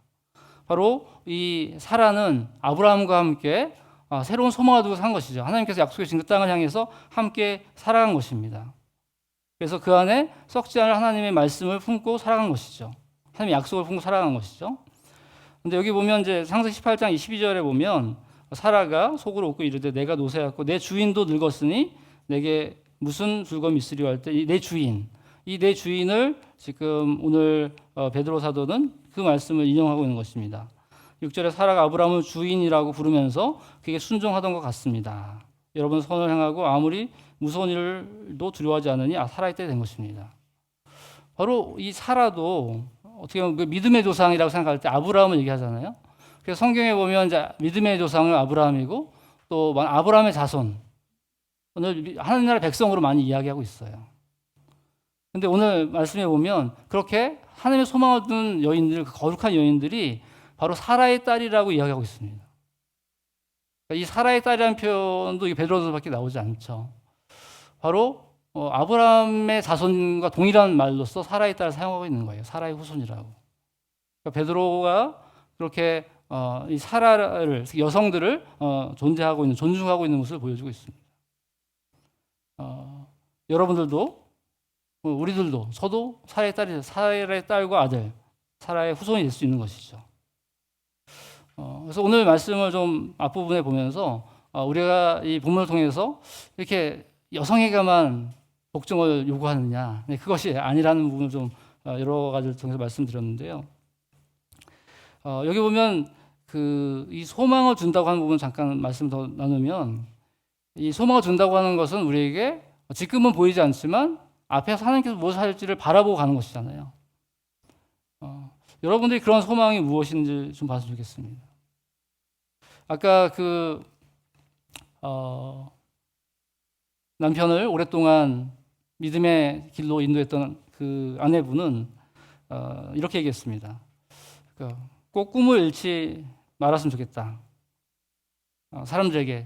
바로 이 사라는 아브라함과 함께 새로운 소망을 두고 산 것이죠. 하나님께서 약속해 주신 그 땅을 향해서 함께 살아간 것입니다. 그래서 그 안에 썩지 않을 하나님의 말씀을 품고 살아간 것이죠. 하나님의 약속을 품고 살아간 것이죠. 근데 여기 보면 이제 창세기 18장 22절에 보면 사라가 속으로 웃고 이르되 내가 노쇠하였고 내 주인도 늙었으니 내게 무슨 즐거움이 있으리요 할 때 이 내 주인을 지금 오늘 베드로 사도는 그 말씀을 인용하고 있는 것입니다. 6절에 사라가 아브라함을 주인이라고 부르면서 그게 순종하던 것 같습니다. 여러분 선을 행하고 아무리 무서운 일도 두려워하지 않으니 살아있게 된 것입니다. 바로 이 사라도 어떻게 보면 그 믿음의 조상이라고 생각할 때 아브라함을 얘기하잖아요. 그래서 성경에 보면 이제 믿음의 조상은 아브라함이고 또 아브라함의 자손, 오늘 하나님 나라 백성으로 많이 이야기하고 있어요. 근데 오늘 말씀에 보면 그렇게 하나님의 소망을 둔 여인들, 그 거룩한 여인들이 바로 사라의 딸이라고 이야기하고 있습니다. 그러니까 이 사라의 딸이라는 표현도 베드로서밖에 나오지 않죠. 바로 아브라함의 자손과 동일한 말로서 사라의 딸을 사용하고 있는 거예요. 사라의 후손이라고. 그러니까 베드로가 그렇게 이 사라를, 여성들을 존중하고 있는 모습을 보여주고 있습니다. 여러분들도 우리들도 저도 사라의 딸과 아들, 사라의 후손이 될 수 있는 것이죠. 그래서 오늘 말씀을 좀 앞부분에 보면서 우리가 이 본문을 통해서 이렇게 여성에게만 복종을 요구하느냐, 그것이 아니라는 부분을 좀 여러 가지를 통해서 말씀드렸는데요. 여기 보면 이 소망을 준다고 하는 부분 잠깐 말씀 더 나누면 이 소망을 준다고 하는 것은 우리에게 지금은 보이지 않지만 앞에서 하나님께서 무엇을 할지를 바라보고 가는 것이잖아요. 여러분들이 그런 소망이 무엇인지 좀 봤으면 좋겠습니다. 아까 남편을 오랫동안 믿음의 길로 인도했던 그 아내분은 이렇게 얘기했습니다. 꼭 꿈을 잃지 말았으면 좋겠다. 사람들에게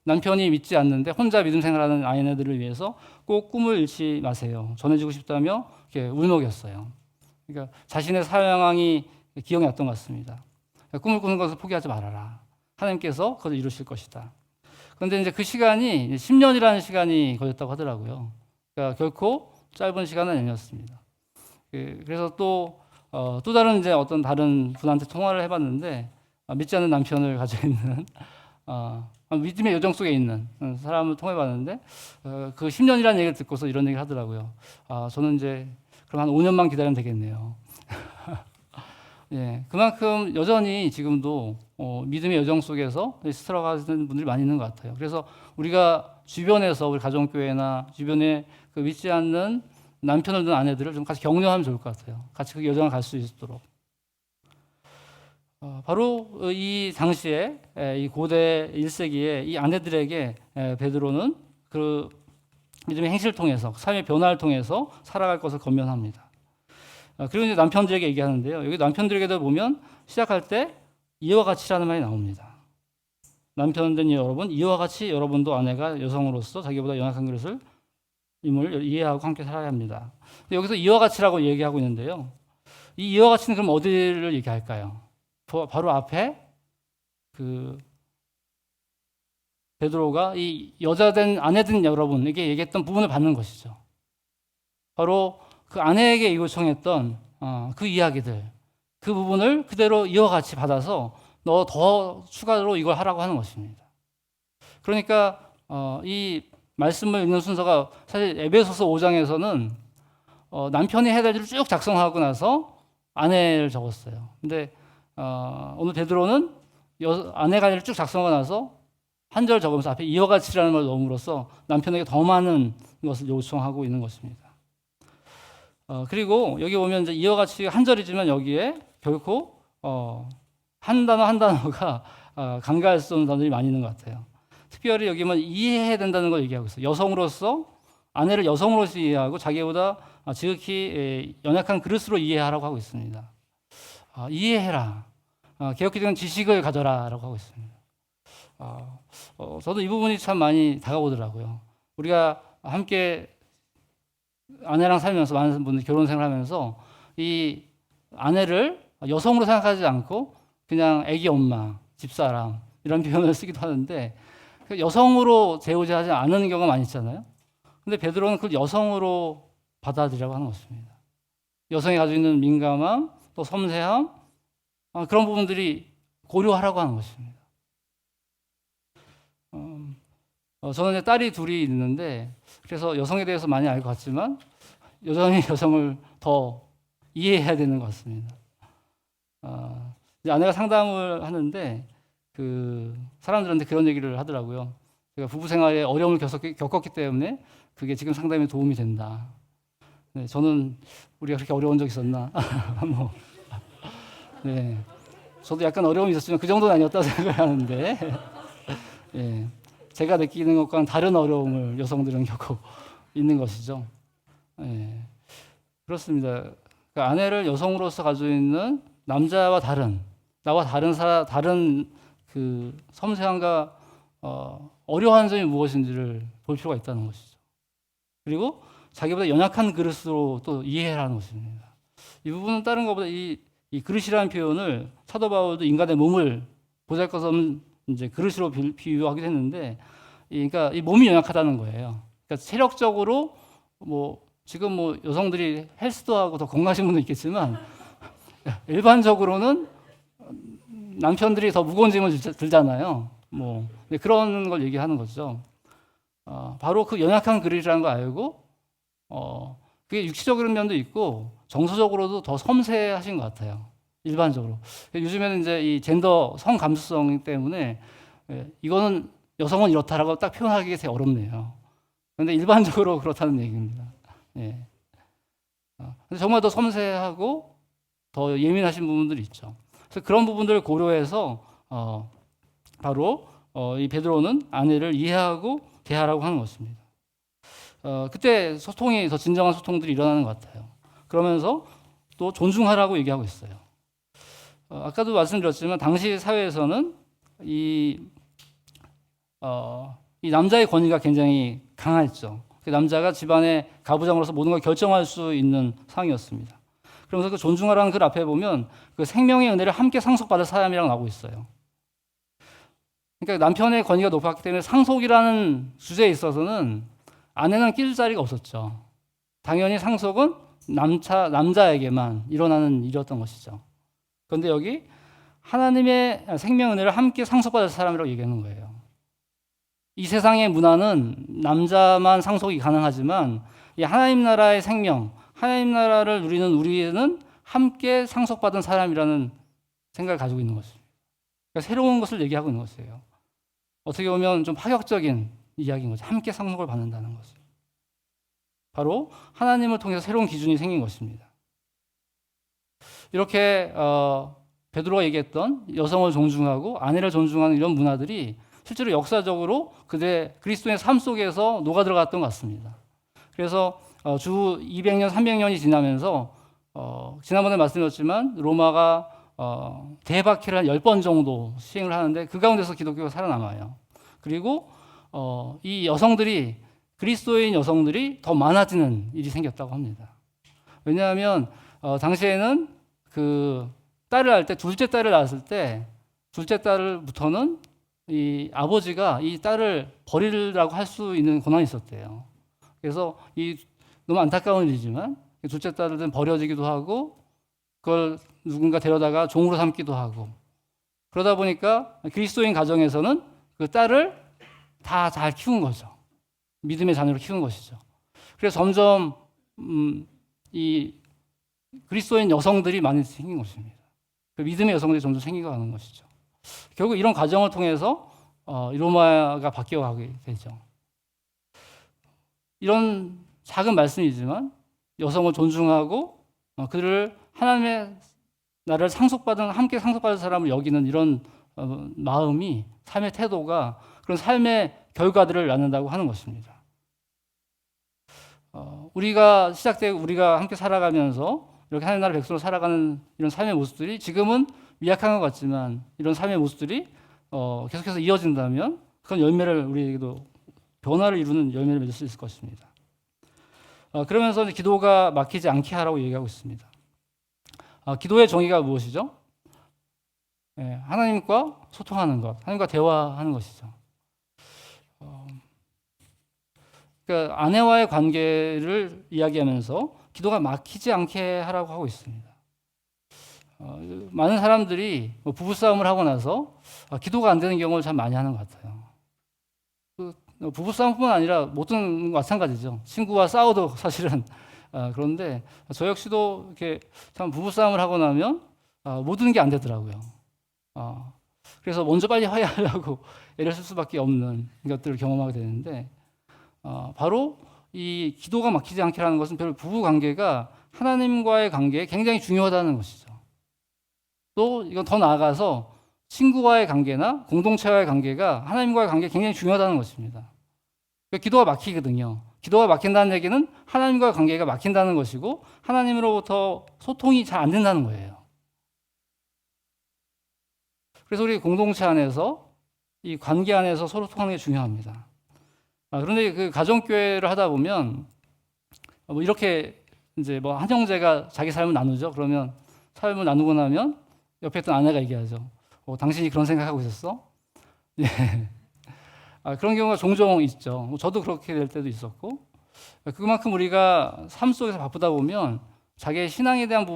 남편이 믿지 않는데 혼자 믿음 생활하는 아내들을 위해서 꼭 꿈을 잃지 마세요. 전해주고 싶다며 이렇게 울먹였어요. 그러니까 자신의 상황이 기억이 났던 것 같습니다. 꿈을 꾸는 것을 포기하지 말아라. 하나님께서 그것을 이루실 것이다. 그런데 이제 그 시간이 10년이라는 시간이 걸렸다고 하더라고요. 그러니까 결코 짧은 시간은 아니었습니다. 그래서 또 다른 이제 어떤 다른 분한테 통화를 해봤는데 믿지 않는 남편을 가지고 있는 믿음의 요정 속에 있는 사람을 통해봤는데 그 10년이라는 얘기를 듣고서 이런 얘기를 하더라고요. 저는 이제 그럼 한 5년만 기다리면 되겠네요. 예, 그만큼 여전히 지금도 믿음의 여정 속에서 스트럭하시는 분들이 많이 있는 것 같아요. 그래서 우리가 주변에서 우리 가정교회나 주변에 그 믿지 않는 남편을 둔 아내들을 좀 같이 격려하면 좋을 것 같아요. 같이 그 여정을 갈 수 있도록. 바로 이 당시에 이 고대 1세기에 이 아내들에게 베드로는 그 믿음의 행실을 통해서 삶의 변화를 통해서 살아갈 것을 권면합니다. 그리고 이제 남편들에게 얘기하는데요. 여기 남편들에게도 보면 시작할 때 이와 같이라는 말이 나옵니다. 남편된 여러분, 이와 같이 여러분도 아내가 여성으로서 자기보다 연약한 그릇을 임을 이해하고 함께 살아야 합니다. 여기서 이와 같이라고 얘기하고 있는데요. 이 이와 같이는 그럼 어디를 얘기할까요? 바로 앞에 그 베드로가 이 여자된 아내된 여러분에게 얘기했던 부분을 받는 것이죠. 바로 그 아내에게 요청했던 그 이야기들, 그 부분을 그대로 이와 같이 받아서 너 더 추가로 이걸 하라고 하는 것입니다. 그러니까 이 말씀을 읽는 순서가 사실 에베소서 5장에서는 남편이 해야 될 일을 쭉 작성하고 나서 아내를 적었어요. 근데 오늘 베드로는 아내가 일을 쭉 작성하고 나서 한 절 적으면서 앞에 이와 같이라는 말을 넣음으로써 남편에게 더 많은 것을 요청하고 있는 것입니다. 그리고 여기 보면 이제 이와 같이 한 절이지만 여기에 결코 한 단어 한 단어가 간과할 수 없는 단어들이 많이 있는 것 같아요. 특별히 여기만 이해해야 된다는 걸 얘기하고 있어요. 여성으로서 아내를 여성으로서 이해하고 자기보다 지극히 연약한 그릇으로 이해하라고 하고 있습니다. 이해해라. 개혁기적인 지식을 가져라라고 하고 있습니다. 저도 이 부분이 참 많이 다가오더라고요. 우리가 함께 아내랑 살면서 많은 분들이 결혼 생활하면서 이 아내를 여성으로 생각하지 않고 그냥 애기 엄마, 집사람 이런 표현을 쓰기도 하는데 여성으로 대우하지 않는 경우가 많이 있잖아요. 근데 베드로는 그걸 여성으로 받아들이라고 하는 것입니다. 여성이 가지고 있는 민감함, 또 섬세함 그런 부분들이 고려하라고 하는 것입니다. 저는 이제 딸이 둘이 있는데 그래서 여성에 대해서 많이 알고 갔지만 여전히 여성을 더 이해해야 되는 것 같습니다. 이제 아내가 상담을 하는데 그 사람들한테 그런 얘기를 하더라고요. 제가 부부 생활에 어려움을 겪었기 때문에 그게 지금 상담에 도움이 된다. 네, 저는 우리가 그렇게 어려운 적 있었나? 뭐, 네, 저도 약간 어려움이 있었지만 그 정도는 아니었다고 생각하는데, 네, 제가 느끼는 것과는 다른 어려움을 여성들은 겪고 있는 것이죠. 네, 그렇습니다. 그러니까 아내를 여성으로서 가지고 있는 남자와 나와 다른 그 섬세함과 어려워하는 점이 무엇인지를 볼 필요가 있다는 것이죠. 그리고 자기보다 연약한 그릇으로 또 이해하라는 것입니다. 이 부분은 다른 것보다 이 그릇이라는 표현을 사도 바울도 인간의 몸을 보잘것없는 이제 그릇으로 비유하기도 했는데, 그러니까 이 몸이 연약하다는 거예요. 그러니까 체력적으로 지금 여성들이 헬스도 하고 더 건강하신 분도 있겠지만 일반적으로는 남편들이 더 무거운 짐을 들잖아요. 그런 걸 얘기하는 거죠. 바로 그 연약한 그릇이라는 걸 알고 그게 육체적인 면도 있고 정서적으로도 더 섬세하신 것 같아요. 일반적으로. 요즘에는 이제 이 젠더 성 감수성 때문에 이거는 여성은 이렇다라고 딱 표현하기가 되게 어렵네요. 그런데 일반적으로 그렇다는 얘기입니다. 예. 근데 정말 더 섬세하고 더 예민하신 부분들이 있죠. 그래서 그런 부분들을 고려해서 바로 이 베드로는 아내를 이해하고 대하라고 하는 것입니다. 그때 소통이 더 진정한 소통들이 일어나는 것 같아요. 그러면서 또 존중하라고 얘기하고 있어요. 아까도 말씀드렸지만 당시 사회에서는 이 남자의 권위가 굉장히 강했죠. 그 남자가 집안의 가부장으로서 모든 걸 결정할 수 있는 상황이었습니다. 그러면서 그 존중하라는 글 앞에 보면 그 생명의 은혜를 함께 상속받을 사람이라고 나오고 있어요. 그러니까 남편의 권위가 높았기 때문에 상속이라는 주제에 있어서는 아내는 끼줄 자리가 없었죠. 당연히 상속은 남자에게만 일어나는 일이었던 것이죠. 그런데 여기 하나님의 생명 은혜를 함께 상속받을 사람이라고 얘기하는 거예요. 이 세상의 문화는 남자만 상속이 가능하지만 이 하나님 나라의 생명, 하나님 나라를 누리는 우리는 함께 상속받은 사람이라는 생각을 가지고 있는 것입니다. 그러니까 새로운 것을 얘기하고 있는 것이에요. 어떻게 보면 좀 파격적인 이야기인 거죠. 함께 상속을 받는다는 것을. 바로 하나님을 통해서 새로운 기준이 생긴 것입니다. 이렇게 베드로가 얘기했던 여성을 존중하고 아내를 존중하는 이런 문화들이 실제로 역사적으로 그리스도의 삶 속에서 녹아 들어갔던 것 같습니다. 그래서 주 200년, 300년이 지나면서 지난번에 말씀드렸지만 로마가 대박해를 한 10번 정도 시행을 하는데 그 가운데서 기독교가 살아남아요. 그리고 이 그리스도인 여성들이 더 많아지는 일이 생겼다고 합니다. 왜냐하면 당시에는 그 딸을 낳을 때, 둘째 딸을 낳았을 때 둘째 딸부터는 이 아버지가 이 딸을 버리라고 할 수 있는 권한이 있었대요. 그래서 이 너무 안타까운 일이지만 둘째 딸은 버려지기도 하고 그걸 누군가 데려다가 종으로 삼기도 하고 그러다 보니까 그리스도인 가정에서는 그 딸을 다 잘 키운 거죠. 믿음의 자녀로 키운 것이죠. 그래서 점점 이 그리스도인 여성들이 많이 생긴 것입니다. 그 믿음의 여성들이 점점 생겨가는 것이죠. 결국 이런 과정을 통해서 로마가 바뀌어가게 되죠. 이런 작은 말씀이지만 여성을 존중하고 그들을 하나님의 나라를 함께 상속받은 사람을 여기는 이런 마음이, 삶의 태도가 그런 삶의 결과들을 낳는다고 하는 것입니다. 우리가 함께 살아가면서 이렇게 하나님 나라 백성으로 살아가는 이런 삶의 모습들이 지금은 미약한 것 같지만 이런 삶의 모습들이 계속해서 이어진다면 그런 열매를 우리에게도 변화를 이루는 열매를 맺을 수 있을 것입니다. 그러면서 기도가 막히지 않게 하라고 얘기하고 있습니다. 기도의 정의가 무엇이죠? 하나님과 소통하는 것, 하나님과 대화하는 것이죠. 그러니까 아내와의 관계를 이야기하면서 기도가 막히지 않게 하라고 하고 있습니다. 많은 사람들이 부부싸움을 하고 나서 기도가 안 되는 경우를 참 많이 하는 것 같아요. 부부싸움뿐만 아니라 모든 마찬가지죠. 친구와 싸워도 사실은 그런데 저 역시도 이렇게 참 부부싸움을 하고 나면 모든 게 안 되더라고요. 그래서 먼저 빨리 화해하려고 애를 쓸 수밖에 없는 것들을 경험하게 되는데 바로 이 기도가 막히지 않게 하는 것은 부부 관계가 하나님과의 관계에 굉장히 중요하다는 것이죠. 또 이건 더 나아가서 친구와의 관계나 공동체와의 관계가 하나님과의 관계에 굉장히 중요하다는 것입니다. 그러니까 기도가 막히거든요. 기도가 막힌다는 얘기는 하나님과의 관계가 막힌다는 것이고 하나님으로부터 소통이 잘 안 된다는 거예요. 그래서 우리 공동체 안에서 이 관계 안에서 서로 소통하는 게 중요합니다. 그런데 그 가정교회를 하다 보면 이렇게 이제 한 형제가 자기 삶을 나누죠. 그러면 삶을 나누고 나면 옆에 있던 아내가 얘기하죠. 당신이 그런 생각하고 있었어? 예. 그런 경우가 종종 있죠. 저도 그렇게 될 때도 있었고 그만큼 우리가 삶 속에서 바쁘다 보면 자기의 신앙에 대한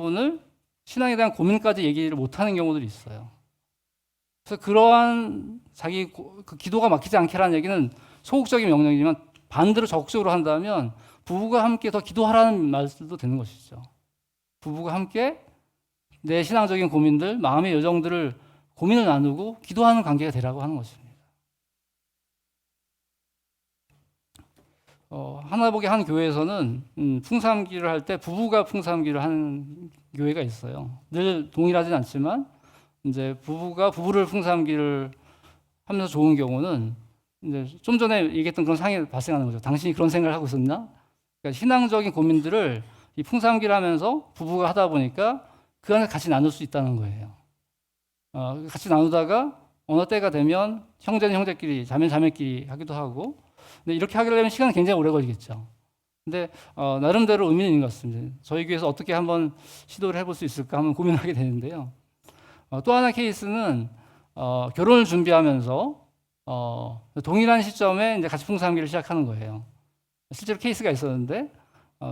고민까지 얘기를 못하는 경우들이 있어요. 그래서 그러한 그 기도가 막히지 않게라는 얘기는 소극적인 명령이지만 반대로 적극적으로 한다면 부부가 함께 더 기도하라는 말씀도 되는 것이죠. 부부가 함께 내 신앙적인 고민들, 마음의 여정들을 고민을 나누고 기도하는 관계가 되라고 하는 것입니다. 하나복의 한 교회에서는 풍삼기를 할 때 부부가 풍삼기를 하는 교회가 있어요. 늘 동일하진 않지만 이제 부부가 부부를 풍삼기를 하면서 좋은 경우는 이제 좀 전에 얘기했던 그런 상황이 발생하는 거죠. 당신이 그런 생각을 하고 있었나? 그러니까 신앙적인 고민들을 이 풍삼기를 하면서 부부가 하다 보니까 그 안에 같이 나눌 수 있다는 거예요. 같이 나누다가 어느 때가 되면 형제는 형제끼리, 자매는 자매끼리 하기도 하고 근데 이렇게 하게 되면 시간이 굉장히 오래 걸리겠죠. 근데 나름대로 의미는 있는 것 같습니다. 저희 교회에서 어떻게 한번 시도를 해볼 수 있을까 한번 고민하게 되는데요. 또 하나 케이스는 결혼을 준비하면서 동일한 시점에 이제 같이 풍삼기를 시작하는 거예요. 실제로 케이스가 있었는데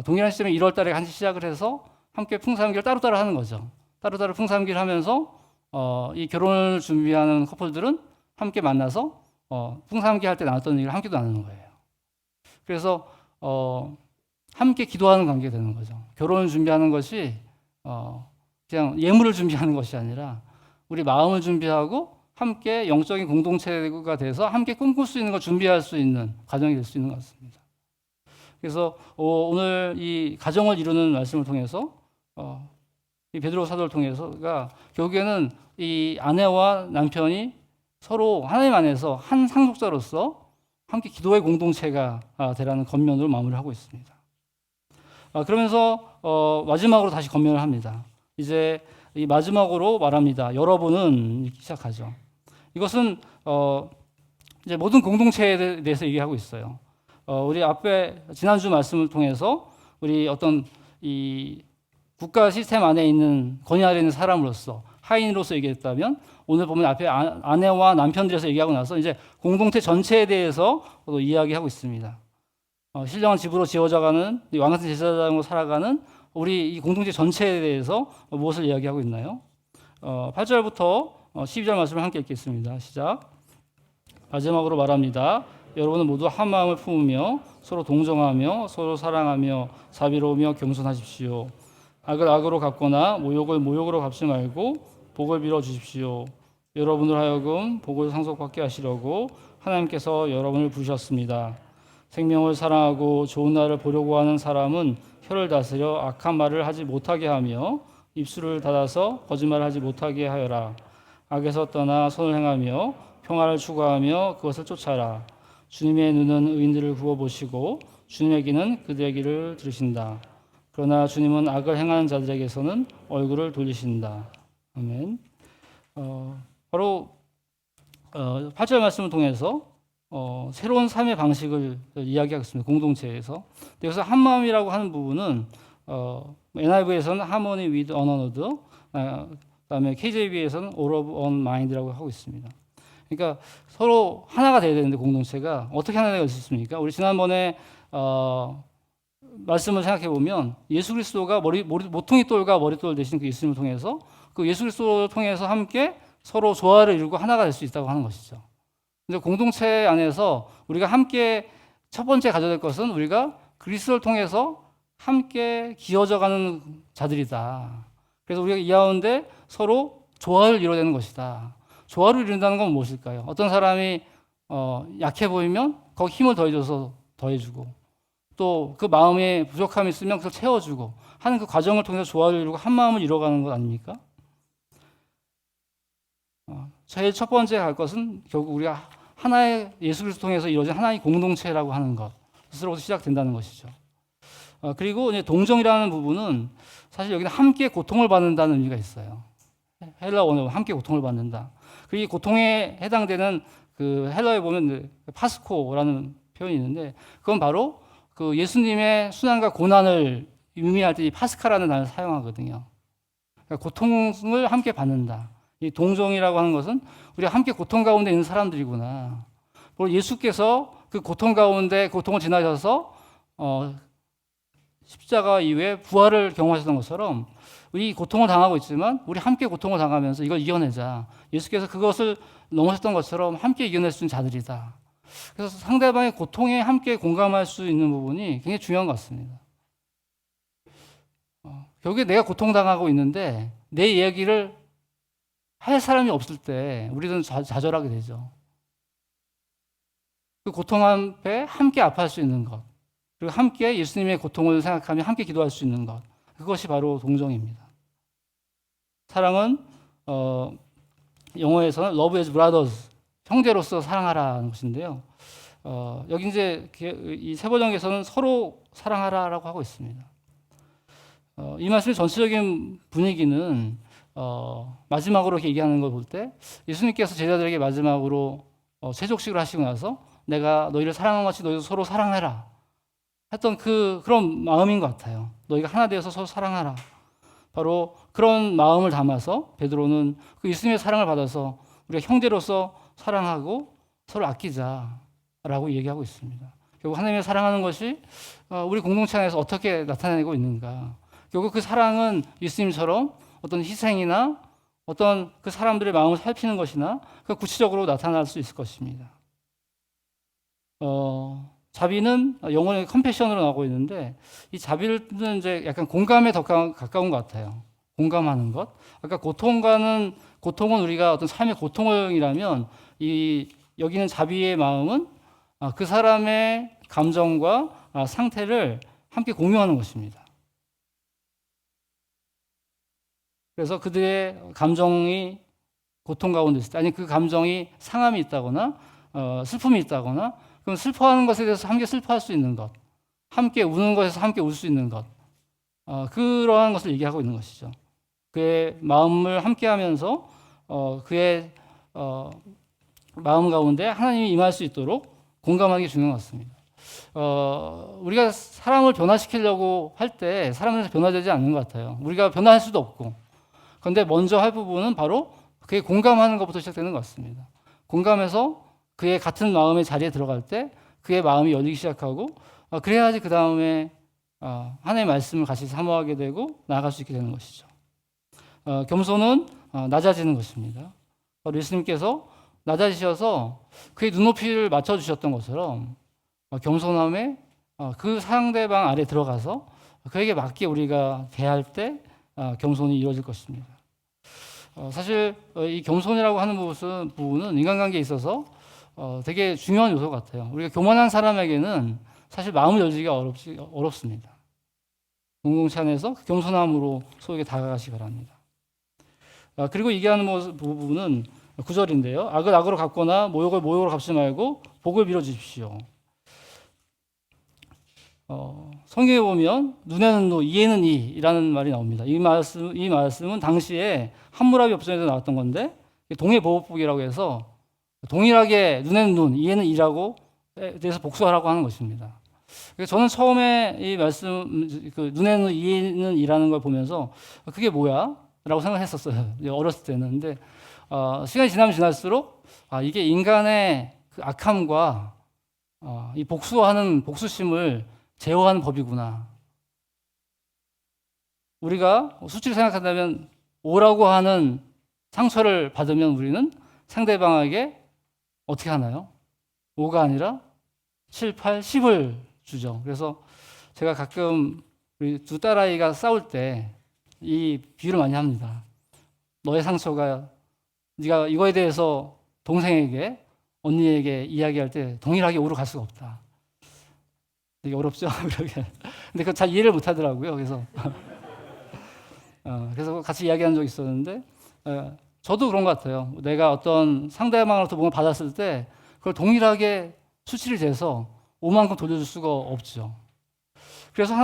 동일한 시점에 1월 달에 같이 시작을 해서 함께 풍삼기를 따로따로 하는 거죠. 따로따로 풍삼기를 하면서 이 결혼을 준비하는 커플들은 함께 만나서 풍삼기 할 때 나눴던 얘기를 함께 나누는 거예요. 그래서 함께 기도하는 관계가 되는 거죠. 결혼을 준비하는 것이 그냥 예물을 준비하는 것이 아니라 우리 마음을 준비하고 함께 영적인 공동체가 돼서 함께 꿈꿀 수 있는 걸 준비할 수 있는 과정이 될 수 있는 것 같습니다. 그래서 오늘 이 가정을 이루는 말씀을 통해서 이 베드로 사도를 통해서가 결국에는 이 아내와 남편이 서로 하나님 안에서 한 상속자로서 함께 기도의 공동체가 되라는 권면으로 마무리하고 있습니다. 그러면서 마지막으로 다시 권면을 합니다. 이제 이 마지막으로 말합니다. 여러분은 이렇게 시작하죠. 이것은 이제 모든 공동체에 대해서 얘기하고 있어요. 우리 앞에 지난주 말씀을 통해서 우리 어떤 이 국가 시스템 안에 있는 권위 아래 있는 사람으로서 하인으로서 얘기했다면 오늘 보면 앞에 아내와 남편들에서 얘기하고 나서 이제 공동체 전체에 대해서 이야기하고 있습니다. 신령한 집으로 지어져가는 왕 같은 제사장으로 살아가는 우리 이 공동체 전체에 대해서 무엇을 이야기하고 있나요? 8절부터 12절 말씀을 함께 읽겠습니다. 시작. 마지막으로 말합니다. 여러분은 모두 한 마음을 품으며 서로 동정하며 서로 사랑하며 자비로우며 겸손하십시오. 악을 악으로 갚거나 모욕을 모욕으로 갚지 말고 복을 빌어 주십시오. 여러분을 하여금 복을 상속받게 하시려고 하나님께서 여러분을 부르셨습니다. 생명을 사랑하고 좋은 날을 보려고 하는 사람은 혀를 다스려 악한 말을 하지 못하게 하며 입술을 닫아서 거짓말을 하지 못하게 하여라. 악에서 떠나 선을 행하며 평화를 추구하며 그것을 쫓아라. 주님의 눈은 의인들을 부어보시고 주님의 귀는 그들의 길을 들으신다. 그러나 주님은 악을 행하는 자들에게서는 얼굴을 돌리신다. 아멘. 바로 8절 말씀을 통해서 새로운 삶의 방식을 이야기하겠습니다. 공동체에서. 여기서 한 마음이라고 하는 부분은 NIV에서는 harmony with one another, 그다음에 KJV에서는 all of one mind라고 하고 있습니다. 그러니까 서로 하나가 돼야 되는데 공동체가 어떻게 하나가 될 수 있습니까? 우리 지난번에 말씀을 생각해 보면 예수 그리스도가 모퉁이 돌과 머릿돌 대신 그 예수님을 통해서 그 예수 그리스도를 통해서 함께 서로 조화를 이루고 하나가 될 수 있다고 하는 것이죠. 근데 공동체 안에서 우리가 함께 첫 번째 가져야 될 것은 우리가 그리스도를 통해서 함께 기어져가는 자들이다. 그래서 우리가 이 가운데 서로 조화를 이루어내는 것이다. 조화를 이룬다는 건 무엇일까요? 어떤 사람이 약해 보이면 거기 힘을 더해줘서 더해주고 또 그 마음에 부족함이 있으면 그걸 채워주고 하는 그 과정을 통해서 조화를 이루고 한 마음을 이뤄가는 것 아닙니까? 제일 첫 번째 갈 것은 결국 우리가 하나의 예수 그리스도 통해서 이루어진 하나의 공동체라고 하는 것으로부터 시작된다는 것이죠. 그리고 이제 동정이라는 부분은 사실 여기는 함께 고통을 받는다는 의미가 있어요. 헬라 원어로 함께 고통을 받는다. 그 이 고통에 해당되는 그 헬라에 보면 파스코라는 표현이 있는데 그건 바로 그 예수님의 순환과 고난을 의미할 때 이 파스카라는 단어를 사용하거든요. 그러니까 고통을 함께 받는다. 이 동정이라고 하는 것은 우리가 함께 고통 가운데 있는 사람들이구나. 그리고 예수께서 그 고통 가운데 고통을 지나셔서 십자가 이후에 부활을 경험하셨던 것처럼 이 고통을 당하고 있지만 우리 함께 고통을 당하면서 이걸 이겨내자. 예수께서 그것을 넘으셨던 것처럼 함께 이겨낼 수 있는 자들이다. 그래서 상대방의 고통에 함께 공감할 수 있는 부분이 굉장히 중요한 것 같습니다. 결국에 내가 고통당하고 있는데 내 이야기를 할 사람이 없을 때 우리는 좌절하게 되죠. 그 고통 앞에 함께 아파할 수 있는 것, 그리고 함께 예수님의 고통을 생각하며 함께 기도할 수 있는 것, 그것이 바로 동정입니다. 사랑은 영어에서는 love as brothers, 형제로서 사랑하라는 것인데요. 여기 이제 이 세번역에서는 서로 사랑하라라고 하고 있습니다. 이 말씀의 전체적인 분위기는 마지막으로 이렇게 얘기하는 걸 볼 때 예수님께서 제자들에게 마지막으로 세족식을 하시고 나서 내가 너희를 사랑한 것 같이 너희도 서로 사랑해라 했던 그런 마음인 것 같아요. 너희가 하나 되어서 서로 사랑하라. 바로 그런 마음을 담아서 베드로는 그 예수님의 사랑을 받아서 우리가 형제로서 사랑하고 서로 아끼자라고 얘기하고 있습니다. 결국 하나님의 사랑하는 것이 우리 공동체 안에서 어떻게 나타내고 있는가. 결국 그 사랑은 예수님처럼 어떤 희생이나 어떤 그 사람들의 마음을 살피는 것이나 그 구체적으로 나타날 수 있을 것입니다. 자비는 영어의 컴패션으로 나오고 있는데 이 자비는 이제 약간 공감에 더 가까운 것 같아요. 공감하는 것. 아까 고통은 우리가 어떤 삶의 고통이라면 여기는 자비의 마음은 그 사람의 감정과 상태를 함께 공유하는 것입니다. 그래서 그들의 감정이 고통 가운데 있을 때, 아니 그 감정이 상함이 있다거나 슬픔이 있다거나, 그럼 슬퍼하는 것에 대해서 함께 슬퍼할 수 있는 것, 함께 우는 것에서 함께 울 수 있는 것, 그러한 것을 얘기하고 있는 것이죠. 그의 마음을 함께하면서 그의 마음 가운데 하나님이 임할 수 있도록 공감하는 게 중요한 것 같습니다. 우리가 사람을 변화시키려고 할 때 사람은 변화되지 않는 것 같아요. 우리가 변화할 수도 없고. 그런데 먼저 할 부분은 바로 그의 공감하는 것부터 시작되는 것 같습니다. 공감해서 그의 같은 마음의 자리에 들어갈 때 그의 마음이 열리기 시작하고, 그래야지 그 다음에 하나님의 말씀을 같이 사모하게 되고 나아갈 수 있게 되는 것이죠. 겸손은 낮아지는 것입니다. 바로 예수님께서 낮아지셔서 그의 눈높이를 맞춰주셨던 것처럼 겸손함에 그 상대방 아래 들어가서 그에게 맞게 우리가 대할 때 겸손이 이루어질 것입니다. 사실 이 겸손이라고 하는 부분은 인간관계에 있어서 되게 중요한 요소 같아요. 우리가 교만한 사람에게는 사실 마음을 열기가 어렵습니다. 공동체 안에서 그 겸손함으로 소에게 다가가시기 바랍니다. 그리고 얘기하는 부분은 9절인데요. 악을 악으로 갚거나 모욕을 모욕으로 갚지 말고 복을 빌어 주십시오. 성경에 보면 눈에는 노, 이에는 이라는 말이 나옵니다. 이 말씀은 당시에 함무라비 법전에서 나왔던 건데 동해보복이라고 해서 동일하게 눈에는 눈, 이에는 이라고 대해서 복수하라고 하는 것입니다. 그래서 저는 처음에 이 말씀, 눈에는 이에는 이라는 걸 보면서 그게 뭐야? 라고 생각했었어요. 어렸을 때는. 근데 시간이 지나면 지날수록 이게 인간의 그 악함과 이 복수하는 복수심을 제어하는 법이구나. 우리가 수치를 생각한다면 오라고 하는 상처를 받으면 우리는 상대방에게 어떻게 하나요? 5가 아니라 7, 8, 10을 주죠. 그래서 제가 가끔 우리 두 딸아이가 싸울 때 이 비유를 많이 합니다. 너의 상처가 네가 이거에 대해서 동생에게, 언니에게 이야기할 때 동일하게 5로 갈 수가 없다. 되게 어렵죠? 근데 그거 잘 이해를 못 하더라고요. 그래서 그래서 같이 이야기한 적이 있었는데, 저도 그런 것 같아요. 내가 어떤 상대방으로부터 뭔가 받았을 때 그걸 동일하게 수치를 재서 5만큼 돌려줄 수가 없죠. 그래서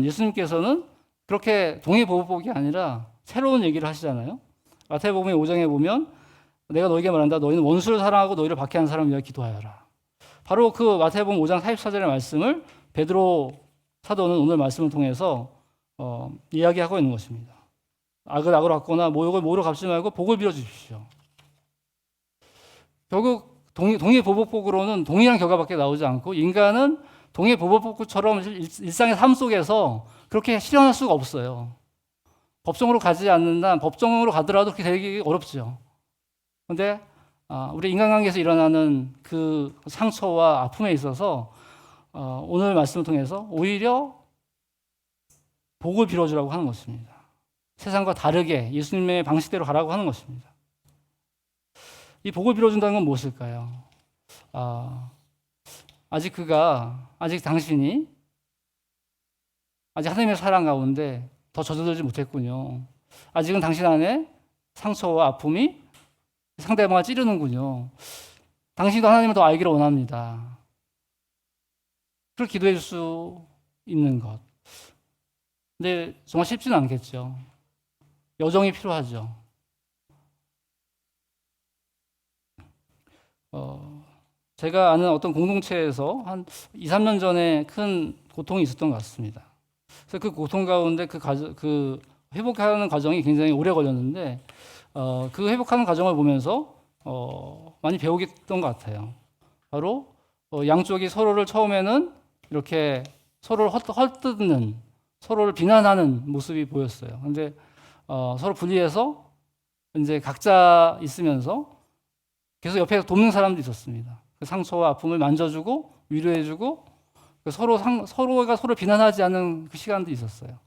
예수님께서는 그렇게 동해보복이 아니라 새로운 얘기를 하시잖아요. 마태복음 5장에 보면 내가 너에게 말한다. 너희는 원수를 사랑하고 너희를 박해하는 사람을 위하여 기도하여라. 바로 그 마태복음 5장 44절의 말씀을 베드로 사도는 오늘 말씀을 통해서 이야기하고 있는 것입니다. 악을 악으로 갚거나 모욕을 모욕으로 갚지 말고 복을 빌어 주십시오. 결국 동해보복복으로는 동일한 결과밖에 나오지 않고 인간은 동해보복복처럼 일상의 삶 속에서 그렇게 실현할 수가 없어요. 법정으로 가지 않는다, 법정으로 가더라도 그렇게 되기 어렵죠. 그런데 우리 인간관계에서 일어나는 그 상처와 아픔에 있어서 오늘 말씀을 통해서 오히려 복을 빌어주라고 하는 것입니다. 세상과 다르게 예수님의 방식대로 가라고 하는 것입니다. 이 복을 빌어준다는 건 무엇일까요? 아직 당신이 아직 하나님의 사랑 가운데 더 젖어들지 못했군요. 아직은 당신 안에 상처와 아픔이 상대방을 찌르는군요. 당신도 하나님을 더 알기를 원합니다. 그렇게 기도해 줄 수 있는 것. 근데 정말 쉽지는 않겠죠. 여정이 필요하죠. 제가 아는 어떤 공동체에서 한 2, 3년 전에 큰 고통이 있었던 것 같습니다. 그래서 그 고통 가운데 그 회복하는 과정이 굉장히 오래 걸렸는데, 그 회복하는 과정을 보면서 많이 배우게 됐던 것 같아요. 바로 양쪽이 서로를 처음에는 이렇게 서로를 헐뜯는, 서로를 비난하는 모습이 보였어요. 근데 서로 분리해서 이제 각자 있으면서 계속 옆에서 돕는 사람도 있었습니다. 그 상처와 아픔을 만져주고 위로해주고 서로가 서로 비난하지 않는 그 시간도 있었어요.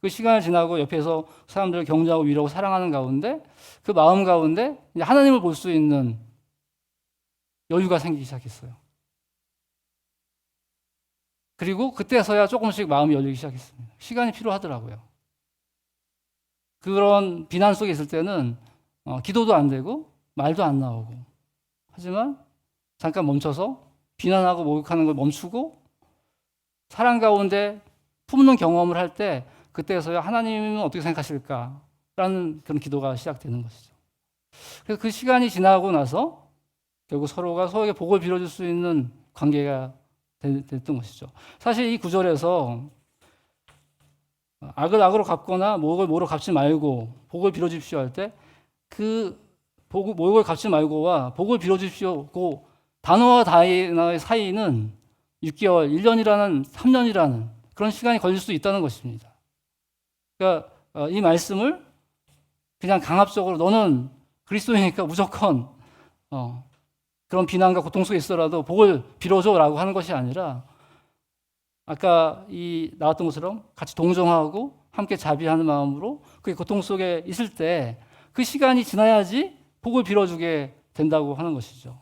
그 시간을 지나고 옆에서 사람들을 격려하고 위로하고 사랑하는 가운데 그 마음 가운데 이제 하나님을 볼 수 있는 여유가 생기기 시작했어요. 그리고 그때서야 조금씩 마음이 열리기 시작했습니다. 시간이 필요하더라고요. 그런 비난 속에 있을 때는 기도도 안 되고 말도 안 나오고, 하지만 잠깐 멈춰서 비난하고 목욕하는 걸 멈추고 사랑 가운데 품는 경험을 할 때, 그때서야 하나님은 어떻게 생각하실까라는 그런 기도가 시작되는 것이죠. 그래서 그 시간이 지나고 나서 결국 서로가 서로에게 복을 빌어줄 수 있는 관계가 됐던 것이죠. 사실 이 구절에서 악을 악으로 갚거나 모욕을 모로 갚지 말고 복을 빌어주십시오 할 때, 그 모욕을 갚지 말고와 복을 빌어주십시오 그 단어와 단어의 사이는 6개월, 1년이라는 3년이라는 그런 시간이 걸릴 수 있다는 것입니다. 그러니까 이 말씀을 그냥 강압적으로 너는 그리스도이니까 무조건 그런 비난과 고통 속에 있어라도 복을 빌어줘라고 하는 것이 아니라, 아까 나왔던 것처럼 같이 동정하고 함께 자비하는 마음으로 그 고통 속에 있을 때 그 시간이 지나야지 복을 빌어주게 된다고 하는 것이죠.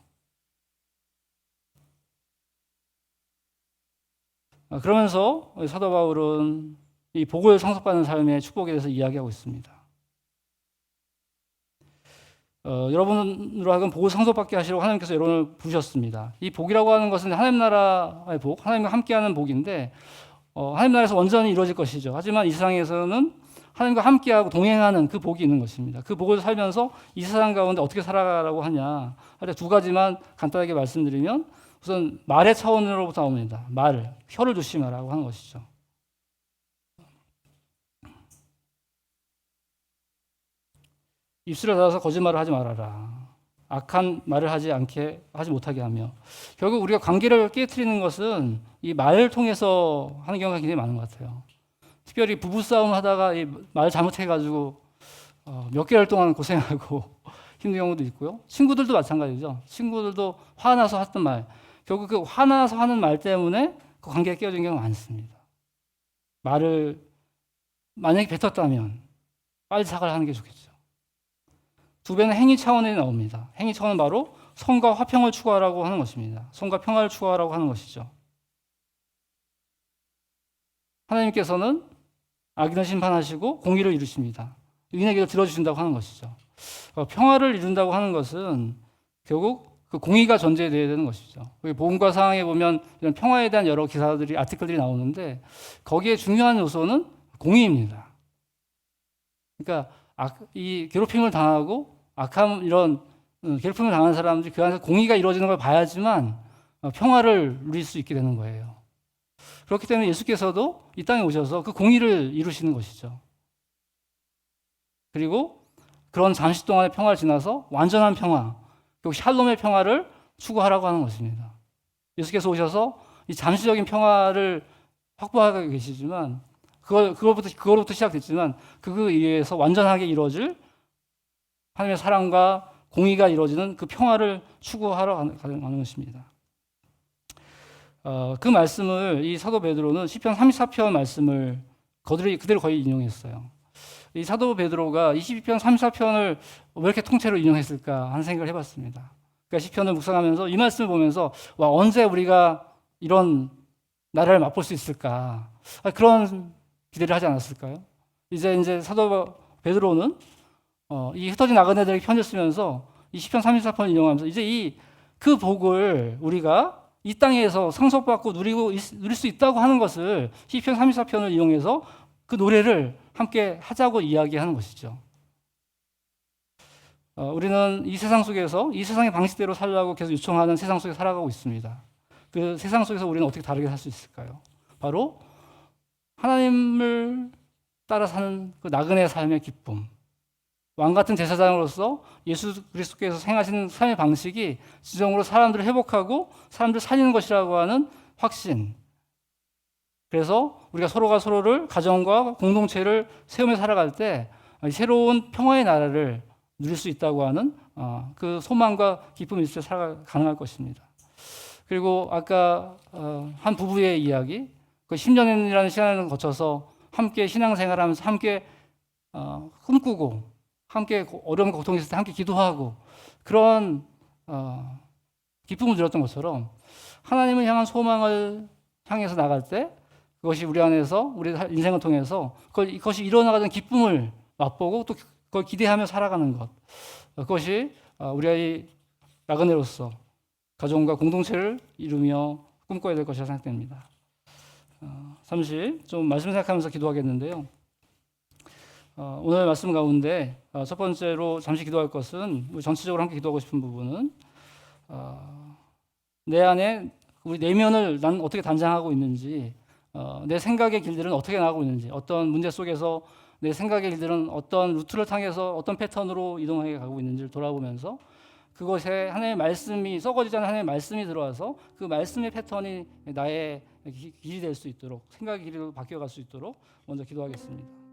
그러면서 사도 바울은 이 복을 상속받는 삶의 축복에 대해서 이야기하고 있습니다. 여러분으로 하여금 복을 상속받게 하시려고 하나님께서 여러분을 부르셨습니다. 이 복이라고 하는 것은 하나님 나라의 복, 하나님과 함께하는 복인데, 하나님 나라에서 완전히 이루어질 것이죠. 하지만 이 세상에서는 하나님과 함께하고 동행하는 그 복이 있는 것입니다. 그 복을 살면서 이 세상 가운데 어떻게 살아가라고 하냐 할 때 두 가지만 간단하게 말씀드리면, 우선 말의 차원으로부터 나옵니다. 혀를 조심하라고 하는 것이죠. 입술을 닫아서 거짓말을 하지 말아라. 악한 말을 하지 못하게 하며, 결국 우리가 관계를 깨트리는 것은 이 말을 통해서 하는 경우가 굉장히 많은 것 같아요. 특별히 부부싸움 하다가 이 말 잘못해가지고 몇 개월 동안 고생하고 힘든 경우도 있고요. 친구들도 마찬가지죠. 친구들도 화나서 했던 말, 결국 그 화나서 하는 말 때문에 그 관계가 깨어진 경우가 많습니다. 말을 만약에 뱉었다면 빨리 사과를 하는 게 좋겠죠. 두 배는 행위 차원에 나옵니다. 행위 차원은 바로 선과 화평을 추구하라고 하는 것입니다. 선과 평화를 추구하라고 하는 것이죠. 하나님께서는 악인을 심판하시고 공의를 이루십니다. 의인의 길을 들어주신다고 하는 것이죠. 평화를 이룬다고 하는 것은 결국 그 공의가 전제되어야 되는 것이죠. 복음과 사항에 보면 이런 평화에 대한 여러 기사들이, 아티클들이 나오는데, 거기에 중요한 요소는 공의입니다. 그러니까 이 괴롭힘을 당하고 악함, 이런 괴롭힘을 당하는 사람들이 그 안에서 공의가 이루어지는 걸 봐야지만 평화를 누릴 수 있게 되는 거예요. 그렇기 때문에 예수께서도 이 땅에 오셔서 그 공의를 이루시는 것이죠. 그리고 그런 잠시 동안의 평화를 지나서 완전한 평화, 결국 샬롬의 평화를 추구하라고 하는 것입니다. 예수께서 오셔서 이 잠시적인 평화를 확보하고 계시지만, 그거부터 시작됐지만, 그 이후에서 완전하게 이루어질 하나님의 사랑과 공의가 이루어지는 그 평화를 추구하러 가는 것입니다. 그 말씀을 이 사도 베드로는 시편 34편 말씀을 그대로 거의 인용했어요. 이 사도 베드로가 이 시편 34편을 왜 이렇게 통째로 인용했을까 하는 생각을 해봤습니다. 그러니까 시편을 묵상하면서 이 말씀을 보면서, 와, 언제 우리가 이런 나라를 맛볼 수 있을까, 그런 기대를 하지 않았을까요? 이제 사도 베드로는 이 흩어진 나그네들에게 편지를 쓰면서 이 시편 34편을 인용하면서, 이제 그 복을 우리가 이 땅에서 상속받고 누릴 수 있다고 하는 것을 시편 34편을 이용해서 그 노래를 함께 하자고 이야기하는 것이죠. 우리는 이 세상 속에서 이 세상의 방식대로 살라고 계속 요청하는 세상 속에 살아가고 있습니다. 그 세상 속에서 우리는 어떻게 다르게 살 수 있을까요? 바로 하나님을 따라 사는 그 나그네 삶의 기쁨, 왕 같은 제사장으로서 예수 그리스도께서 행하시는 삶의 방식이 진정으로 사람들을 회복하고 사람들을 살리는 것이라고 하는 확신. 그래서 우리가 서로가 서로를, 가정과 공동체를 세우며 살아갈 때 새로운 평화의 나라를 누릴 수 있다고 하는 그 소망과 기쁨이 있을 때 살아가 가능할 것입니다. 그리고 아까 한 부부의 이야기, 그 10년이라는 시간을 거쳐서 함께 신앙생활하면서 함께 꿈꾸고 함께 어려운 고통이 있을 때 함께 기도하고 그런 기쁨을 누렸던 것처럼, 하나님을 향한 소망을 향해서 나갈 때 그것이 우리 안에서, 우리 인생을 통해서 그것이 일어나가는 기쁨을 맛보고 또 그걸 기대하며 살아가는 것, 그것이 우리의 나그네로서 가정과 공동체를 이루며 꿈꿔야 될 것이라 생각됩니다. 잠시 좀 말씀 생각하면서 기도하겠는데요. 오늘 말씀 가운데 첫 번째로 잠시 기도할 것은, 우리 전체적으로 함께 기도하고 싶은 부분은 내 안에 우리 내면을 난 어떻게 단장하고 있는지, 내 생각의 길들은 어떻게 나가고 있는지, 어떤 문제 속에서 내 생각의 길들은 어떤 루트를 향해서 어떤 패턴으로 이동해 가고 있는지를 돌아보면서 그것에 하나님의 말씀이, 썩어지지 않은 하나님의 말씀이 들어와서 그 말씀의 패턴이 나의 길이 될 수 있도록, 생각의 길이로 바뀌어갈 수 있도록 먼저 기도하겠습니다.